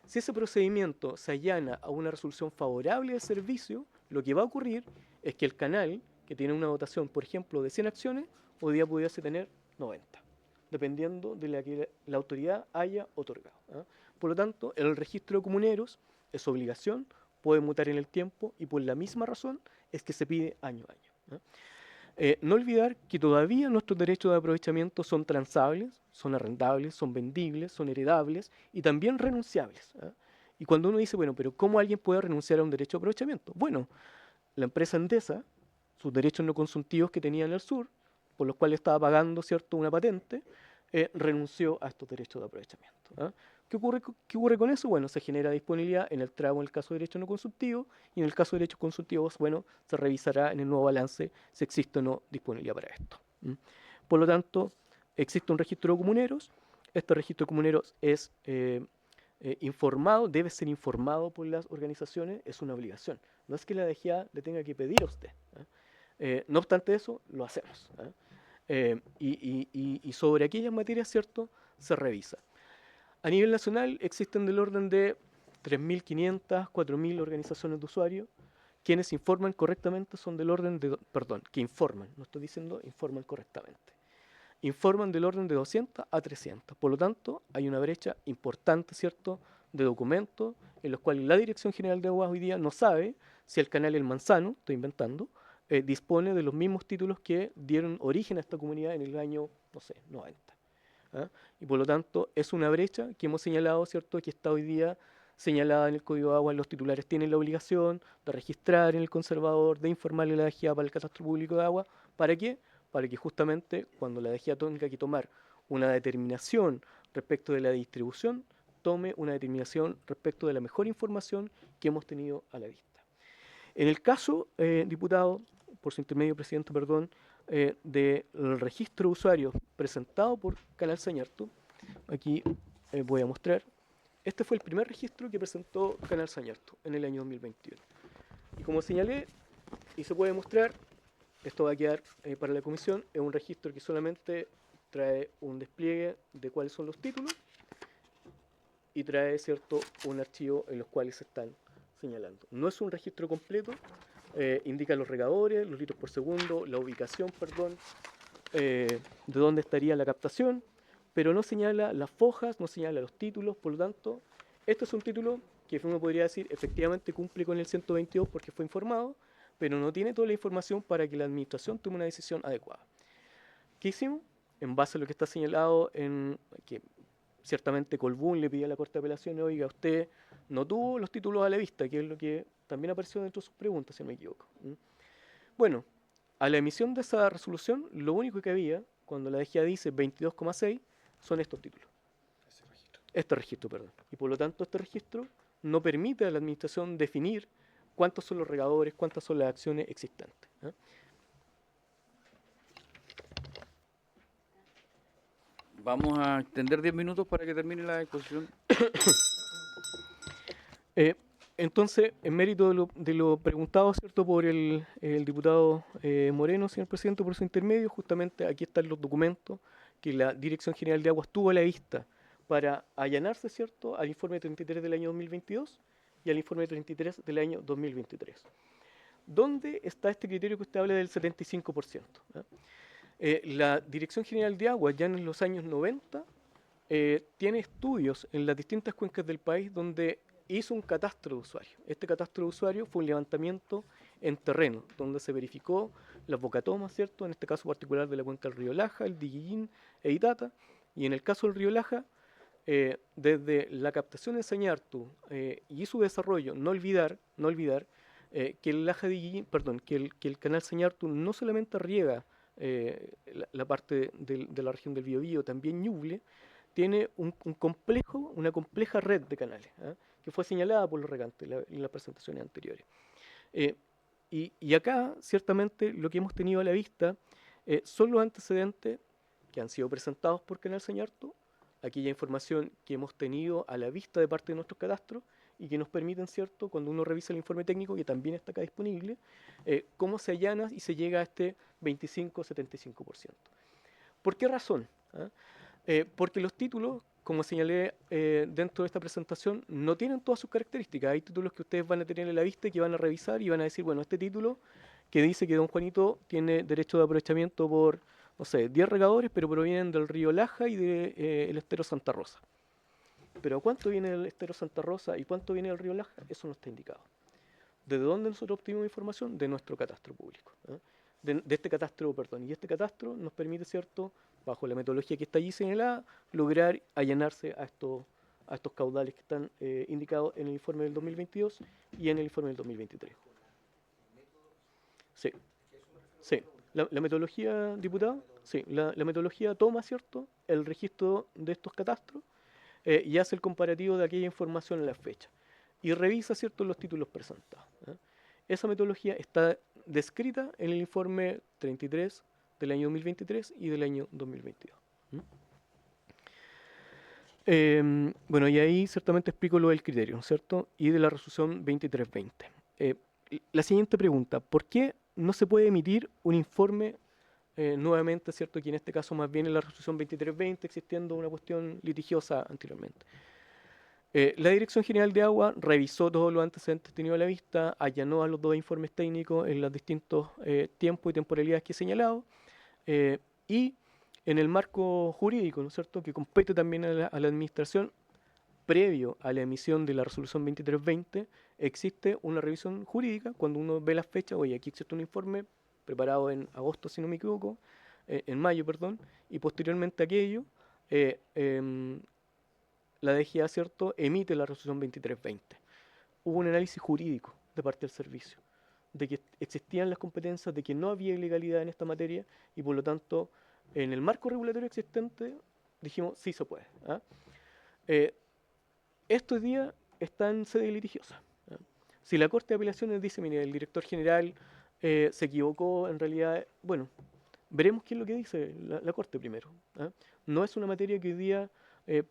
S3: Si ese procedimiento se allana a una resolución favorable del servicio, lo que va a ocurrir es que el canal, que tiene una dotación, por ejemplo, de 100 acciones, hoy día pudiese tener 90, dependiendo de la que la autoridad haya otorgado. ¿Ah? Por lo tanto, el registro de comuneros es obligación, puede mutar en el tiempo y por la misma razón es que se pide año a año. ¿Ah? No olvidar que todavía nuestros derechos de aprovechamiento son transables, son arrendables, son vendibles, son heredables y también renunciables. ¿Ah? Y cuando uno dice, bueno, pero ¿cómo alguien puede renunciar a un derecho de aprovechamiento? Bueno, la empresa Endesa, sus derechos no consuntivos que tenía en el sur, por los cuales estaba pagando, ¿cierto?, una patente, renunció a estos derechos de aprovechamiento. ¿Ah? ¿Qué ocurre con eso? Bueno, se genera disponibilidad en el tramo en el caso de derechos no consultivos y en el caso de derechos consultivos, bueno, se revisará en el nuevo balance si existe o no disponibilidad para esto. Por lo tanto, existe un registro de comuneros. Este registro de comuneros es informado, debe ser informado por las organizaciones, es una obligación. No es que la DGA le tenga que pedir a usted. No obstante eso, lo hacemos. Y sobre aquellas materias, ¿cierto?, se revisa. A nivel nacional existen del orden de 3.500, 4.000 organizaciones de usuarios. Quienes informan correctamente son del orden de, que informan, no estoy diciendo informan correctamente. Informan del orden de 200 a 300. Por lo tanto, hay una brecha importante, ¿cierto?, de documentos en los cuales la Dirección General de Aguas hoy día no sabe si el canal El Manzano, estoy inventando, dispone de los mismos títulos que dieron origen a esta comunidad en el año, no sé, 90. ¿Ah? Y por lo tanto es una brecha que hemos señalado, ¿cierto?, que está hoy día señalada en el Código de Agua. Los titulares tienen la obligación de registrar en el conservador, de informarle a la DGA para el Catastro Público de Agua. ¿Para qué? Para que justamente cuando la DGA tenga que tomar una determinación respecto de la distribución, tome una determinación respecto de la mejor información que hemos tenido a la vista. En el caso, diputado, por su intermedio, presidente, perdón, del registro de usuarios presentado por Canal Sañartu, aquí voy a mostrar. Este fue el primer registro que presentó Canal Sañartu en el año 2021. Y como señalé, y se puede mostrar, esto va a quedar para la comisión, es un registro que solamente trae un despliegue de cuáles son los títulos y trae, ¿cierto?, un archivo en los cuales se están señalando. No es un registro completo. Indica los regadores, los litros por segundo, la ubicación, de dónde estaría la captación, pero no señala las fojas, no señala los títulos. Por lo tanto, este es un título que uno podría decir efectivamente cumple con el 122 porque fue informado, pero no tiene toda la información para que la administración tome una decisión adecuada. ¿Qué hicimos? En base a lo que está señalado en que ciertamente Colbún le pidió a la Corte de Apelaciones, oiga, usted no tuvo los títulos a la vista, que es lo que también apareció dentro de sus preguntas, si no me equivoco. Bueno, a la emisión de esa resolución, lo único que había, cuando la DGA dice 22,6, son estos títulos. Este registro, perdón. Y por lo tanto, este registro no permite a la administración definir cuántos son los regadores, cuántas son las acciones existentes.
S2: Vamos a extender 10 minutos para que termine la exposición.
S3: Entonces, en mérito de lo preguntado, ¿cierto?, por el diputado Moreno, señor presidente, por su intermedio, justamente aquí están los documentos que la Dirección General de Aguas tuvo a la vista para allanarse, ¿cierto?, al informe 33 del año 2022 y al informe 33 del año 2023. ¿Dónde está este criterio que usted habla del 75%? La Dirección General de Aguas, ya en los años 90, tiene estudios en las distintas cuencas del país donde hizo un catastro de usuarios. Este catastro de usuarios fue un levantamiento en terreno, donde se verificó las bocatomas, ¿cierto?, en este caso particular de la cuenca del río Laja, el Diguillín e Itata, y en el caso del río Laja, desde la captación de Sañartu y su desarrollo, no olvidar que el Laja Diguillín, que el canal Sañartu no solamente riega la parte de la región del Biobío, también Ñuble, tiene una compleja red de canales. que fue señalada por los regantes en las presentaciones anteriores. Y acá, ciertamente, lo que hemos tenido a la vista son los antecedentes que han sido presentados por Canal Sañartu, aquella información que hemos tenido a la vista de parte de nuestros catastros y que nos permiten, ¿cierto?, cuando uno revisa el informe técnico, que también está acá disponible, cómo se allana y se llega a este 25-75%. ¿Por qué razón? Porque los títulos, como señalé dentro de esta presentación, no tienen todas sus características. Hay títulos que ustedes van a tener en la vista y que van a revisar y van a decir, bueno, este título que dice que don Juanito tiene derecho de aprovechamiento por, no sé, 10 regadores, pero provienen del río Laja y del estero Santa Rosa. Pero ¿cuánto viene del estero Santa Rosa y cuánto viene del río Laja? Eso no está indicado. ¿Desde dónde nosotros obtuvimos información? De nuestro catastro público. De este catastro, perdón. Y este catastro nos permite, ¿cierto?, bajo la metodología que está allí señalada, lograr allanarse a estos caudales que están indicados en el informe del 2022 y en el informe del 2023. Sí. Sí. La metodología, diputado, sí, la metodología toma, ¿cierto?, el registro de estos catastros y hace el comparativo de aquella información en la fecha y revisa, ¿cierto?, los títulos presentados. Esa metodología está descrita en el informe 33 del año 2023 y del año 2022. Bueno, y ahí ciertamente explico lo del criterio, ¿cierto?, y de la resolución 2320. La siguiente pregunta, ¿por qué no se puede emitir un informe nuevamente, ¿cierto?, que en este caso más bien en la resolución 2320, existiendo una cuestión litigiosa anteriormente? La Dirección General de Agua revisó todos los antecedentes tenidos a la vista, allanó a los dos informes técnicos en los distintos tiempos y temporalidades que he señalado, y en el marco jurídico, ¿no es cierto?, que compete también a la administración, previo a la emisión de la resolución 2320, existe una revisión jurídica. Cuando uno ve las fechas, oye, aquí existe un informe preparado en agosto, si no me equivoco, en mayo, perdón, y posteriormente a aquello, la DGA, ¿cierto?, emite la resolución 2320. Hubo un análisis jurídico de parte del servicio, de que existían las competencias, de que no había ilegalidad en esta materia, y por lo tanto, en el marco regulatorio existente, dijimos, sí se puede. Estos días está en sede litigiosa. Si la Corte de Apelaciones dice, mire, el director general se equivocó, en realidad, bueno, veremos qué es lo que dice la Corte primero. No es una materia que hoy día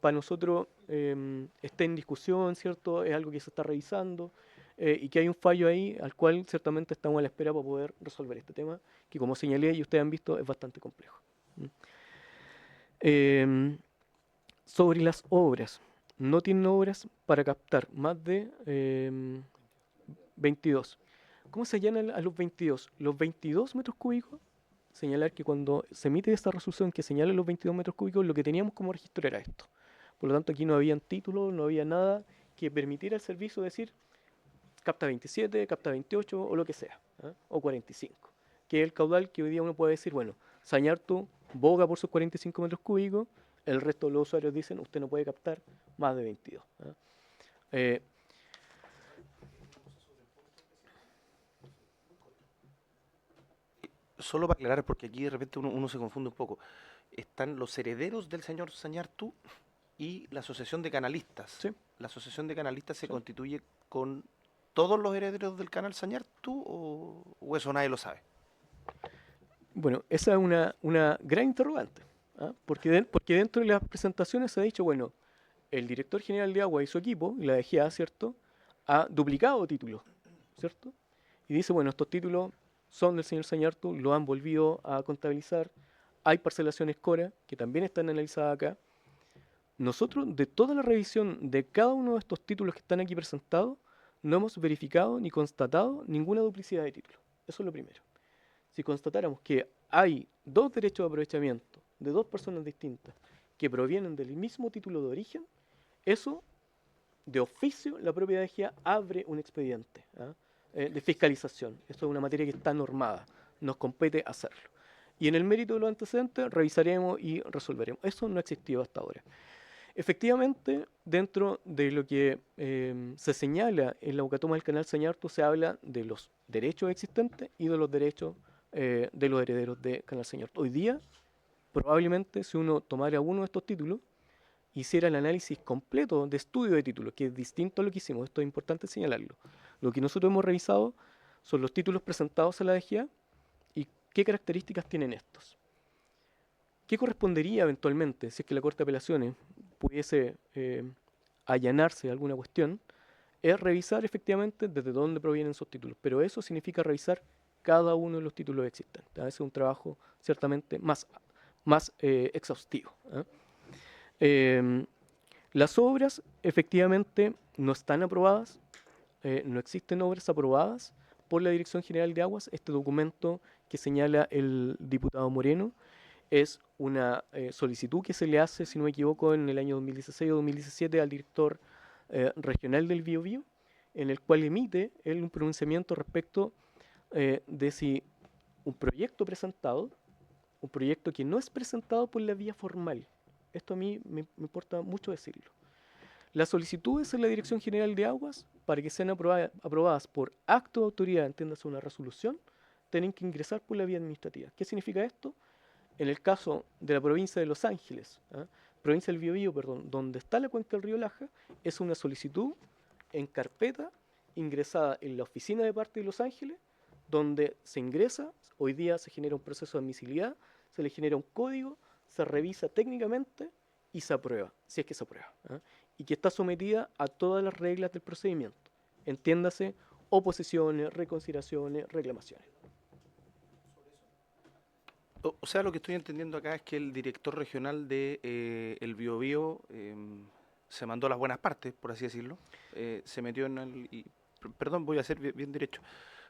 S3: para nosotros esté en discusión, ¿cierto? Es algo que se está revisando y que hay un fallo ahí al cual ciertamente estamos a la espera para poder resolver este tema, que como señalé y ustedes han visto es bastante complejo. Sobre las obras, no tienen obras para captar más de 22. ¿Cómo se allanan a los 22? Los 22 metros cúbicos, señalar que cuando se emite esta resolución que señala los 22 metros cúbicos, lo que teníamos como registro era esto. Por lo tanto, aquí no habían títulos, no había nada que permitiera al servicio decir capta 27, capta 28 o lo que sea, o 45, que es el caudal que hoy día uno puede decir, bueno, Sañartu boga por sus 45 metros cúbicos, el resto de los usuarios dicen, usted no puede captar más de 22.
S5: Solo para aclarar, porque aquí de repente uno se confunde un poco. Están los herederos del señor Sañartu y la asociación de canalistas.
S3: Sí.
S5: ¿La asociación de canalistas se constituye con todos los herederos del canal Sañartu o eso nadie lo sabe?
S3: Bueno, esa es una gran interrogante, porque dentro de las presentaciones se ha dicho, bueno, el director general de Agua y su equipo, la DGA, ¿cierto?, ha duplicado títulos, ¿cierto? Y dice, bueno, estos títulos son del señor Sañartu, lo han volvido a contabilizar, hay parcelaciones Cora, que también están analizadas acá. Nosotros, de toda la revisión de cada uno de estos títulos que están aquí presentados, no hemos verificado ni constatado ninguna duplicidad de títulos. Eso es lo primero. Si constatáramos que hay dos derechos de aprovechamiento de dos personas distintas que provienen del mismo título de origen, eso, de oficio, la propia DGA abre un expediente de fiscalización. Esto es una materia que está normada, nos compete hacerlo. Y en el mérito de los antecedentes revisaremos y resolveremos. Eso no ha existido hasta ahora. Efectivamente, dentro de lo que se señala en la Bocatoma del Canal Sañartu, se habla de los derechos existentes y de los derechos de los herederos de Canal Sañartu. Hoy día, probablemente, si uno tomara uno de estos títulos, hiciera el análisis completo de estudio de títulos, que es distinto a lo que hicimos, esto es importante señalarlo. Lo que nosotros hemos revisado son los títulos presentados a la DGA y qué características tienen estos. ¿Qué correspondería eventualmente, si es que la Corte de Apelaciones pudiese allanarse alguna cuestión? Es revisar efectivamente desde dónde provienen esos títulos, pero eso significa revisar cada uno de los títulos existentes. Ese es un trabajo ciertamente más exhaustivo. Las obras efectivamente no están aprobadas, no existen obras aprobadas por la Dirección General de Aguas. Este documento que señala el diputado Moreno es una solicitud que se le hace, si no me equivoco, en el año 2016 o 2017 al director regional del Biobío, en el cual emite él un pronunciamiento respecto de si un proyecto presentado, un proyecto que no es presentado por la vía formal, esto a mí me importa mucho decirlo. Las solicitudes en la Dirección General de Aguas, para que sean aprobadas por acto de autoridad, entiéndase una resolución, tienen que ingresar por la vía administrativa. ¿Qué significa esto? En el caso de la provincia de Los Ángeles, provincia del Biobío, perdón, donde está la cuenca del río Laja, es una solicitud en carpeta ingresada en la oficina de parte de Los Ángeles, donde se ingresa, hoy día se genera un proceso de admisibilidad, se le genera un código, se revisa técnicamente y se aprueba, si es que se aprueba, y que está sometida a todas las reglas del procedimiento, entiéndase, oposiciones, reconsideraciones, reclamaciones.
S5: O sea, lo que estoy entendiendo acá es que el director regional de el Biobío se mandó las buenas partes, por así decirlo, se metió en el... perdón, voy a ser bien derecho.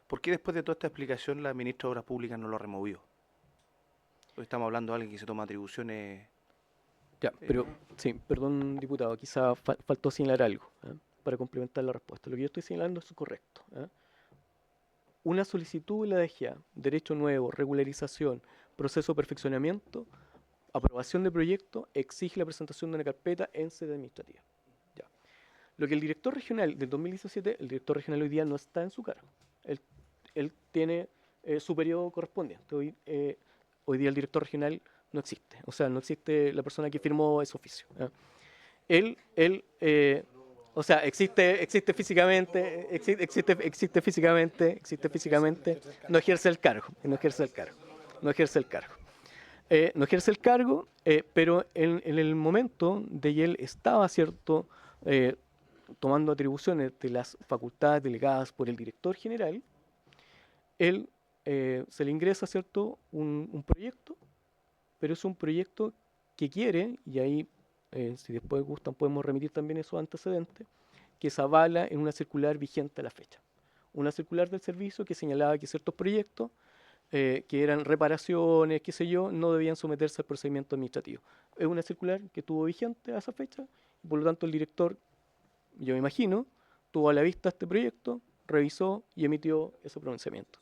S5: ¿Por qué después de toda esta explicación la ministra de Obras Públicas no lo removió? Hoy estamos hablando de alguien que se toma atribuciones...
S3: Ya, pero sí, perdón, diputado, quizá faltó señalar algo para complementar la respuesta. Lo que yo estoy señalando es correcto. Una solicitud de la DGA, derecho nuevo, regularización, proceso de perfeccionamiento, aprobación de proyecto, exige la presentación de una carpeta en sede administrativa. Ya. Lo que el director regional del 2017, el director regional hoy día no está en su cargo. Él tiene su periodo correspondiente. Hoy día el director regional no existe. O sea, no existe la persona que firmó ese oficio. O sea, existe físicamente, no ejerce el cargo, pero en el momento de que él estaba, ¿cierto?, tomando atribuciones de las facultades delegadas por el director general, él se le ingresa, ¿cierto?, un proyecto, pero es un proyecto que quiere, y ahí, si después gustan, podemos remitir también esos antecedentes, que se avala en una circular vigente a la fecha. Una circular del servicio que señalaba que ciertos proyectos, que eran reparaciones, qué sé yo, no debían someterse al procedimiento administrativo. Es una circular que estuvo vigente a esa fecha, y por lo tanto el director, yo me imagino, tuvo a la vista este proyecto, revisó y emitió ese pronunciamiento.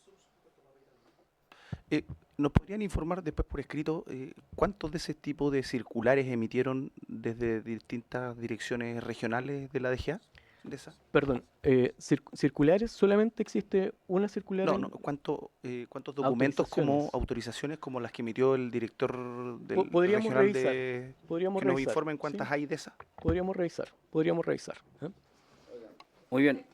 S5: ¿Nos podrían informar después por escrito cuántos de ese tipo de circulares emitieron desde distintas direcciones regionales de la DGA? ¿De esa?
S3: Perdón, circulares, solamente existe una circular.
S5: No, ¿cuántos documentos como autorizaciones como las que emitió el director del regional que nos informen cuántas hay de esas?
S3: Podríamos revisar.
S2: Muy bien.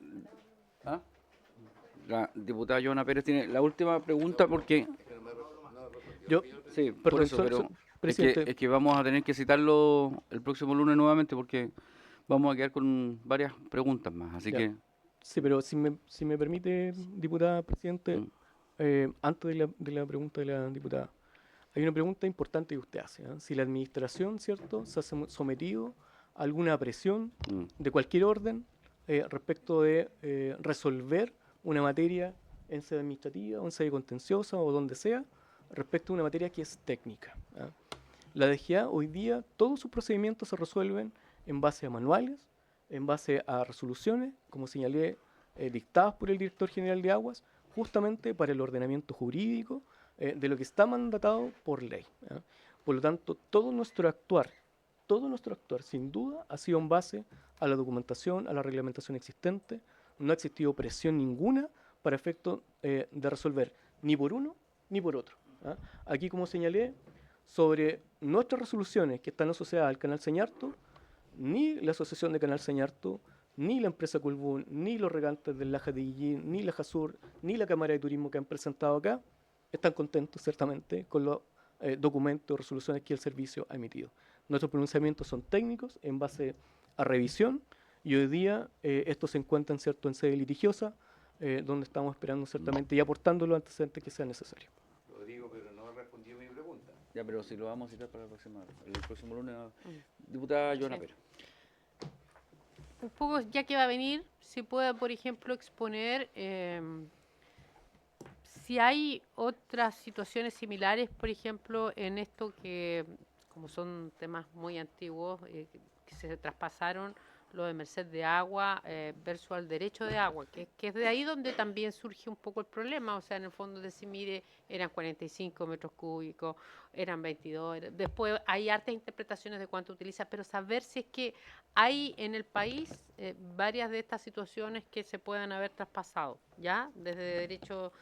S2: La diputada Joana Pérez tiene la última pregunta porque... Sí, por eso, pero es que vamos a tener que citarlo el próximo lunes nuevamente porque vamos a quedar con varias preguntas más, así que...
S3: Sí, pero si me permite, diputada presidente, antes de la pregunta de la diputada, hay una pregunta importante que usted hace, si la administración, ¿cierto?, se ha sometido a alguna presión de cualquier orden respecto de resolver una materia en sede administrativa o en sede contenciosa o donde sea, respecto a una materia que es técnica. La DGA hoy día, todos sus procedimientos se resuelven en base a manuales, en base a resoluciones, como señalé, dictadas por el director general de Aguas, justamente para el ordenamiento jurídico de lo que está mandatado por ley. Por lo tanto, todo nuestro actuar, sin duda, ha sido en base a la documentación, a la reglamentación existente. No ha existido presión ninguna para efecto de resolver ni por uno ni por otro. Aquí, como señalé, sobre nuestras resoluciones que están asociadas al canal Señarto, ni la Asociación de Canal Sañartu, ni la empresa Colbún, ni los regantes del Laja de Guillín, ni la Jasur, ni la Cámara de Turismo que han presentado acá, están contentos ciertamente con los documentos o resoluciones que el servicio ha emitido. Nuestros pronunciamientos son técnicos en base a revisión y hoy día estos se encuentran, ¿cierto?, en sede litigiosa, donde estamos esperando ciertamente y aportando los antecedentes que sean necesarios.
S2: Lo digo, pero no respondió mi pregunta. Ya, pero si lo vamos a citar para el próximo lunes, diputada Joana
S4: Sí.
S2: Pera.
S4: Un poco, ya que va a venir, si puede, por ejemplo, exponer si hay otras situaciones similares, por ejemplo, en esto que, como son temas muy antiguos, que se traspasaron, lo de merced de agua versus al derecho de agua, que es de ahí donde también surge un poco el problema. O sea, en el fondo decir, mire, eran 45 metros cúbicos, eran 22, después hay hartas interpretaciones de cuánto utiliza, pero saber si es que hay en el país varias de estas situaciones que se puedan haber traspasado, ¿ya? Desde derecho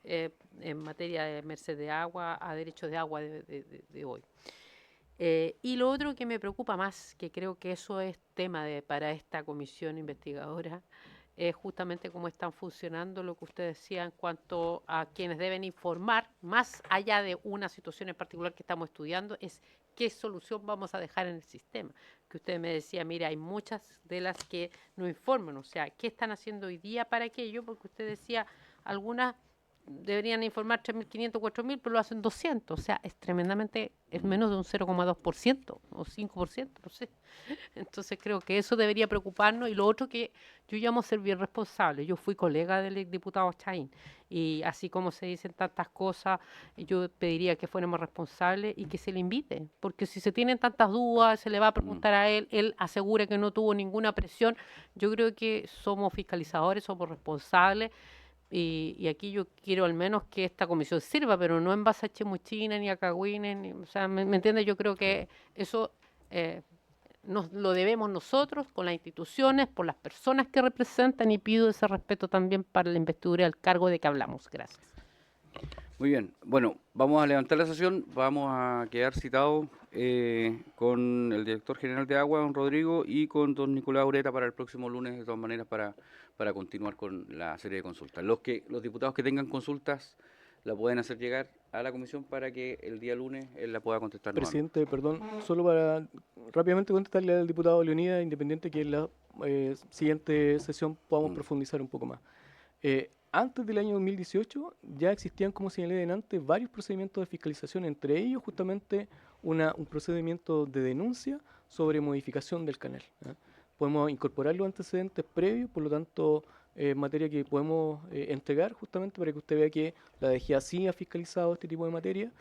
S4: en materia de merced de agua a derecho de agua de hoy. Y lo otro que me preocupa más, que creo que eso es tema para esta comisión investigadora, es justamente cómo están funcionando lo que usted decía en cuanto a quienes deben informar, más allá de una situación en particular que estamos estudiando, es qué solución vamos a dejar en el sistema. Que usted me decía, mira, hay muchas de las que no informan, o sea, ¿qué están haciendo hoy día para aquello? Porque usted decía, algunas deberían informar 3.500, 4.000, pero lo hacen 200, o sea, es tremendamente, es menos de un 0,2% o 5%, no sé. Entonces creo que eso debería preocuparnos. Y lo otro, que yo llamo a ser bien responsable. Yo fui colega del diputado Chaín y así como se dicen tantas cosas, yo pediría que fuéramos responsables y que se le invite, porque si se tienen tantas dudas, se le va a preguntar a él asegura que no tuvo ninguna presión. Yo creo que somos fiscalizadores, somos responsables. Y aquí yo quiero al menos que esta comisión sirva, pero no en base a chemuchines ni a cagüines, o sea, ¿me entiendes? Yo creo que eso nos lo debemos nosotros, con las instituciones, por las personas que representan, y pido ese respeto también para la investidura del cargo de que hablamos. Gracias.
S2: Muy bien, bueno, vamos a levantar la sesión, vamos a quedar citados con el director general de Agua, don Rodrigo, y con don Nicolás Ureta para el próximo lunes, de todas maneras, para continuar con la serie de consultas. Los diputados que tengan consultas la pueden hacer llegar a la comisión para que el día lunes él la pueda contestar nuevamente.
S3: Presidente, perdón, solo para rápidamente contestarle al diputado Leonida, independiente que en la siguiente sesión podamos profundizar un poco más. Antes del año 2018 ya existían, como señalé antes, varios procedimientos de fiscalización, entre ellos justamente un procedimiento de denuncia sobre modificación del canal. Podemos incorporar los antecedentes previos, por lo tanto, materia que podemos entregar justamente para que usted vea que la DGA sí ha fiscalizado este tipo de materia,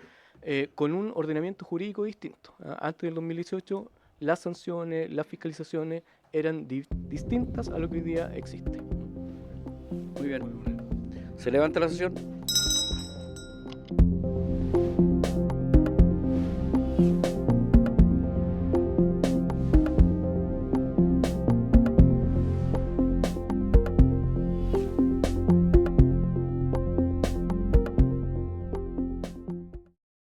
S3: con un ordenamiento jurídico distinto. Antes del 2018, las sanciones, las fiscalizaciones eran distintas a lo que hoy día existe.
S2: Muy bien. Se levanta la sesión.